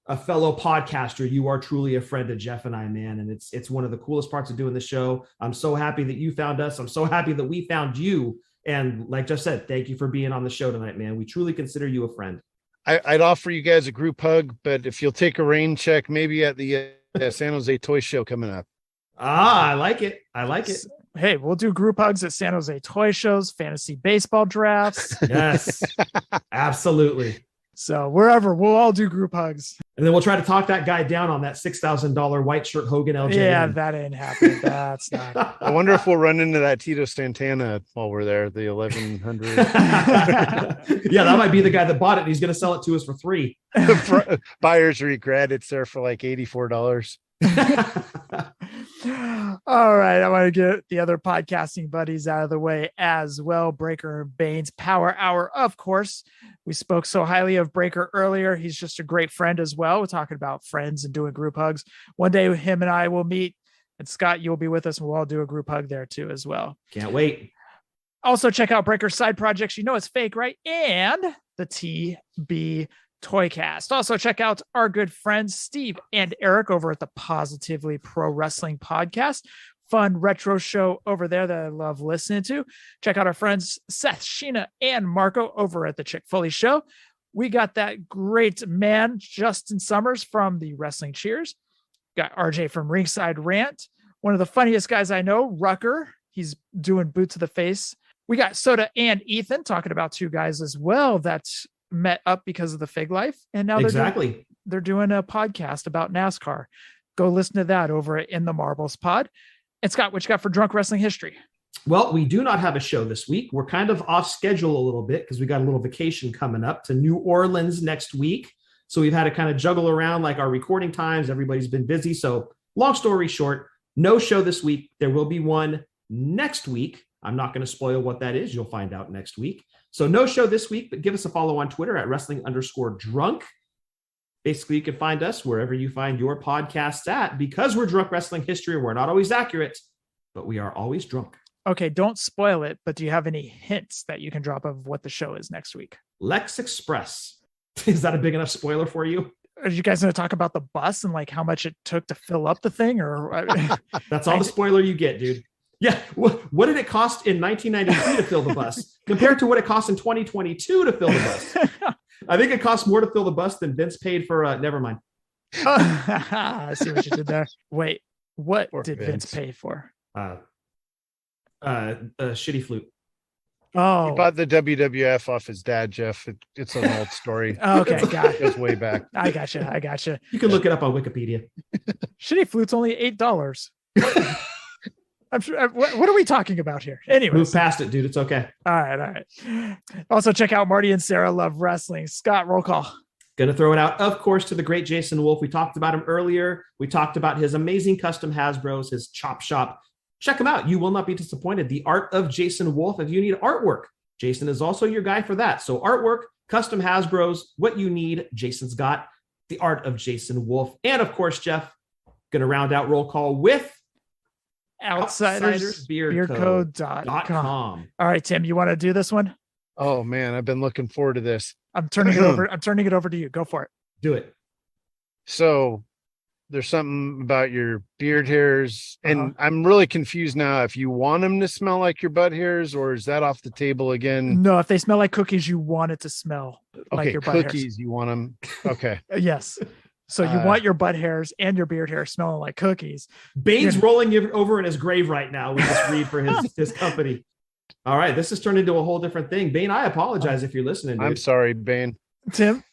S2: a fellow podcaster. You are truly a friend of Jeff and I, man. And it's one of the coolest parts of doing the show. I'm so happy that you found us. I'm so happy that we found you. And like Jeff said, thank you for being on the show tonight, man. We truly consider you a friend.
S3: I'd offer you guys a group hug, but if you'll take a rain check, maybe at the San Jose Toy Show coming up.
S2: I like it.
S1: Hey, we'll do group hugs at San Jose Toy Shows, fantasy baseball drafts.
S2: Yes, absolutely.
S1: So wherever, we'll all do group hugs.
S2: And then we'll try to talk that guy down on that $6,000 white shirt Hogan LJN.
S1: Yeah, that ain't happening. That's not.
S3: I wonder if we'll run into that Tito Santana while we're there, the 1100.
S2: Yeah, that might be the guy that bought it. And he's going to sell it to us for free.
S3: Buyer's regret. It's there for like $84.
S1: All right. I want to get the other podcasting buddies out of the way as well. Breaker and Bane's Power Hour, of course. We spoke so highly of Breaker earlier. He's just a great friend as well. We're talking about friends and doing group hugs. One day him and I will meet, and Scott, you'll be with us, and we'll all do a group hug there too as well.
S2: Can't wait.
S1: Also check out Breaker's side projects. You know it's fake, right? And the TB Toycast. Also check out our good friends Steve and Eric over at the Positively Pro Wrestling Podcast. Fun retro show over there that I love listening to. Check out our friends Seth, Sheena, and Marco over at the Chick Foley Show. We got that great man, Justin Summers from the Wrestling Cheers. Got RJ from Ringside Rant. One of the funniest guys I know, Rucker. He's doing boot to the face. We got Soda and Ethan talking about two guys as well that met up because of the Fig Life. And now they're doing a podcast about NASCAR. Go listen to that over at In the Marbles Pod. And Scott, what you got for Drunk Wrestling History?
S2: Well, we do not have a show this week. We're kind of off schedule a little bit because we got a little vacation coming up to New Orleans next week. So we've had to kind of juggle around like our recording times. Everybody's been busy. So long story short, no show this week. There will be one next week. I'm not going to spoil what that is. You'll find out next week. So no show this week, but give us a follow on Twitter at wrestling_drunk. Basically, you can find us wherever you find your podcasts at, because we're Drunk Wrestling History. We're not always accurate, but we are always drunk.
S1: Okay, don't spoil it, but do you have any hints that you can drop of what the show is next week?
S2: Lex Express. Is that a big enough spoiler for you?
S1: Are you guys going to talk about the bus and like how much it took to fill up the thing? Or
S2: that's all the spoiler you get, dude. Yeah. What did it cost in 1993 to fill the bus compared to what it cost in 2022 to fill the bus? I think it costs more to fill the bus than Vince paid for. Never mind.
S1: I see what you did there. Wait, what did Vince pay for?
S2: A shitty flute.
S1: Oh,
S3: he bought the WWF off his dad, Jeff. It's an old story.
S1: Okay, got
S3: it. Goes way back.
S1: I gotcha.
S2: You can look it up on Wikipedia.
S1: Shitty flute's only $8. I'm sure. What are we talking about here? Anyway,
S2: move past it, dude. It's okay.
S1: All right. Also, check out Marty and Sarah Love Wrestling. Scott, roll call.
S2: Gonna throw it out, of course, to the great Jason Wolf. We talked about him earlier. We talked about his amazing custom Hasbros, his chop shop. Check him out. You will not be disappointed. The Art of Jason Wolf. If you need artwork, Jason is also your guy for that. So artwork, custom Hasbros, what you need, Jason's got. The Art of Jason Wolf. And of course, Jeff, gonna round out roll call with OutsidersBeardCode.com.
S1: All right, Tim, you want to do this one?
S3: Oh man, I've been looking forward to this.
S1: I'm turning it over. I'm turning it over to you. Go for it.
S2: Do it.
S3: So there's something about your beard hairs, and I'm really confused now if you want them to smell like your butt hairs, or is that off the table again?
S1: No, if they smell like cookies, you want it to smell like your butt
S3: cookies,
S1: hairs.
S3: You want them. Okay.
S1: Yes. So you want your butt hairs and your beard hair smelling like cookies.
S2: Bane's rolling over in his grave right now with this read for his company. All right, this has turned into a whole different thing. Bane, I apologize if you're listening. Dude.
S3: I'm sorry, Bane.
S1: Tim,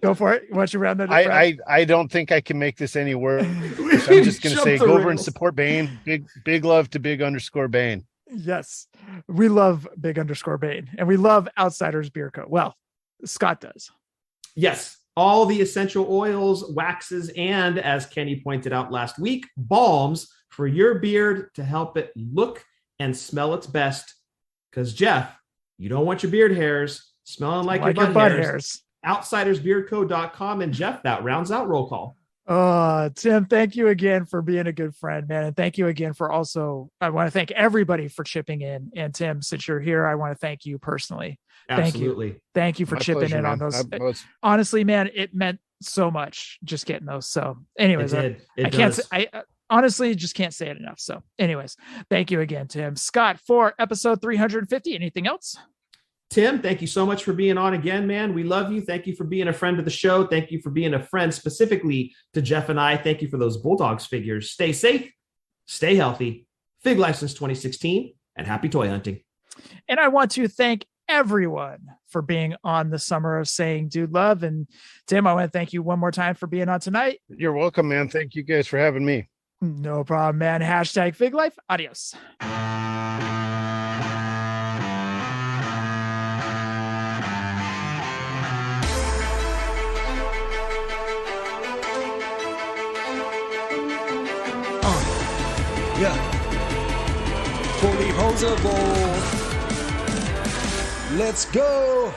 S1: go for it. Why don't you round that?
S3: I don't think I can make this any worse. I'm just going to say, go over and support Bane. Big love to Big_Bane.
S1: Yes, we love Big_Bane, and we love Outsiders Beer Co. Well, Scott does.
S2: Yes. All the essential oils, waxes, and as Kenny pointed out last week, balms for your beard to help it look and smell its best. Because Jeff, you don't want your beard hairs smelling like your butt hairs. OutsidersBeardCode.com. And Jeff, that rounds out roll call.
S1: Tim, thank you again for being a good friend, man. And thank you again for also, I want to thank everybody for chipping in. And Tim, since you're here, I want to thank you personally.
S2: Absolutely.
S1: Thank you for chipping in on those. Honestly, man, it meant so much just getting those. So anyways, I honestly just can't say it enough. So anyways, thank you again, Tim. Scott, for episode 350. Anything else?
S2: Tim, thank you so much for being on again, man. We love you. Thank you for being a friend of the show. Thank you for being a friend specifically to Jeff and I. Thank you for those Bulldogs figures. Stay safe, stay healthy. Fig Life since 2016, and happy toy hunting.
S1: And I want to thank everyone for being on the Summer of Saying Dude Love. And Tim, I want to thank you one more time for being on tonight.
S3: You're welcome, man. Thank you guys for having me.
S1: No problem, man. Hashtag Fig Life. Adios.
S9: Yeah. Fullyposeable. Let's go.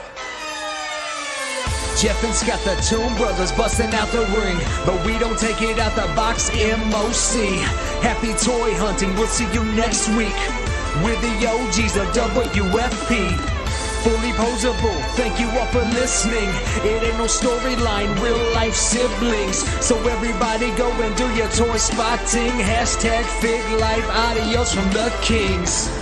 S9: Jeff and Scott, the Toon Brothers, busting out the ring. But we don't take it out the box, MOC. Happy toy hunting, we'll see you next week. We're the OGs of WFP. Fullyposeable, thank you all for listening. It ain't no storyline, real life siblings. So everybody go and do your toy spotting. Hashtag Fig Life, adios from the Kings.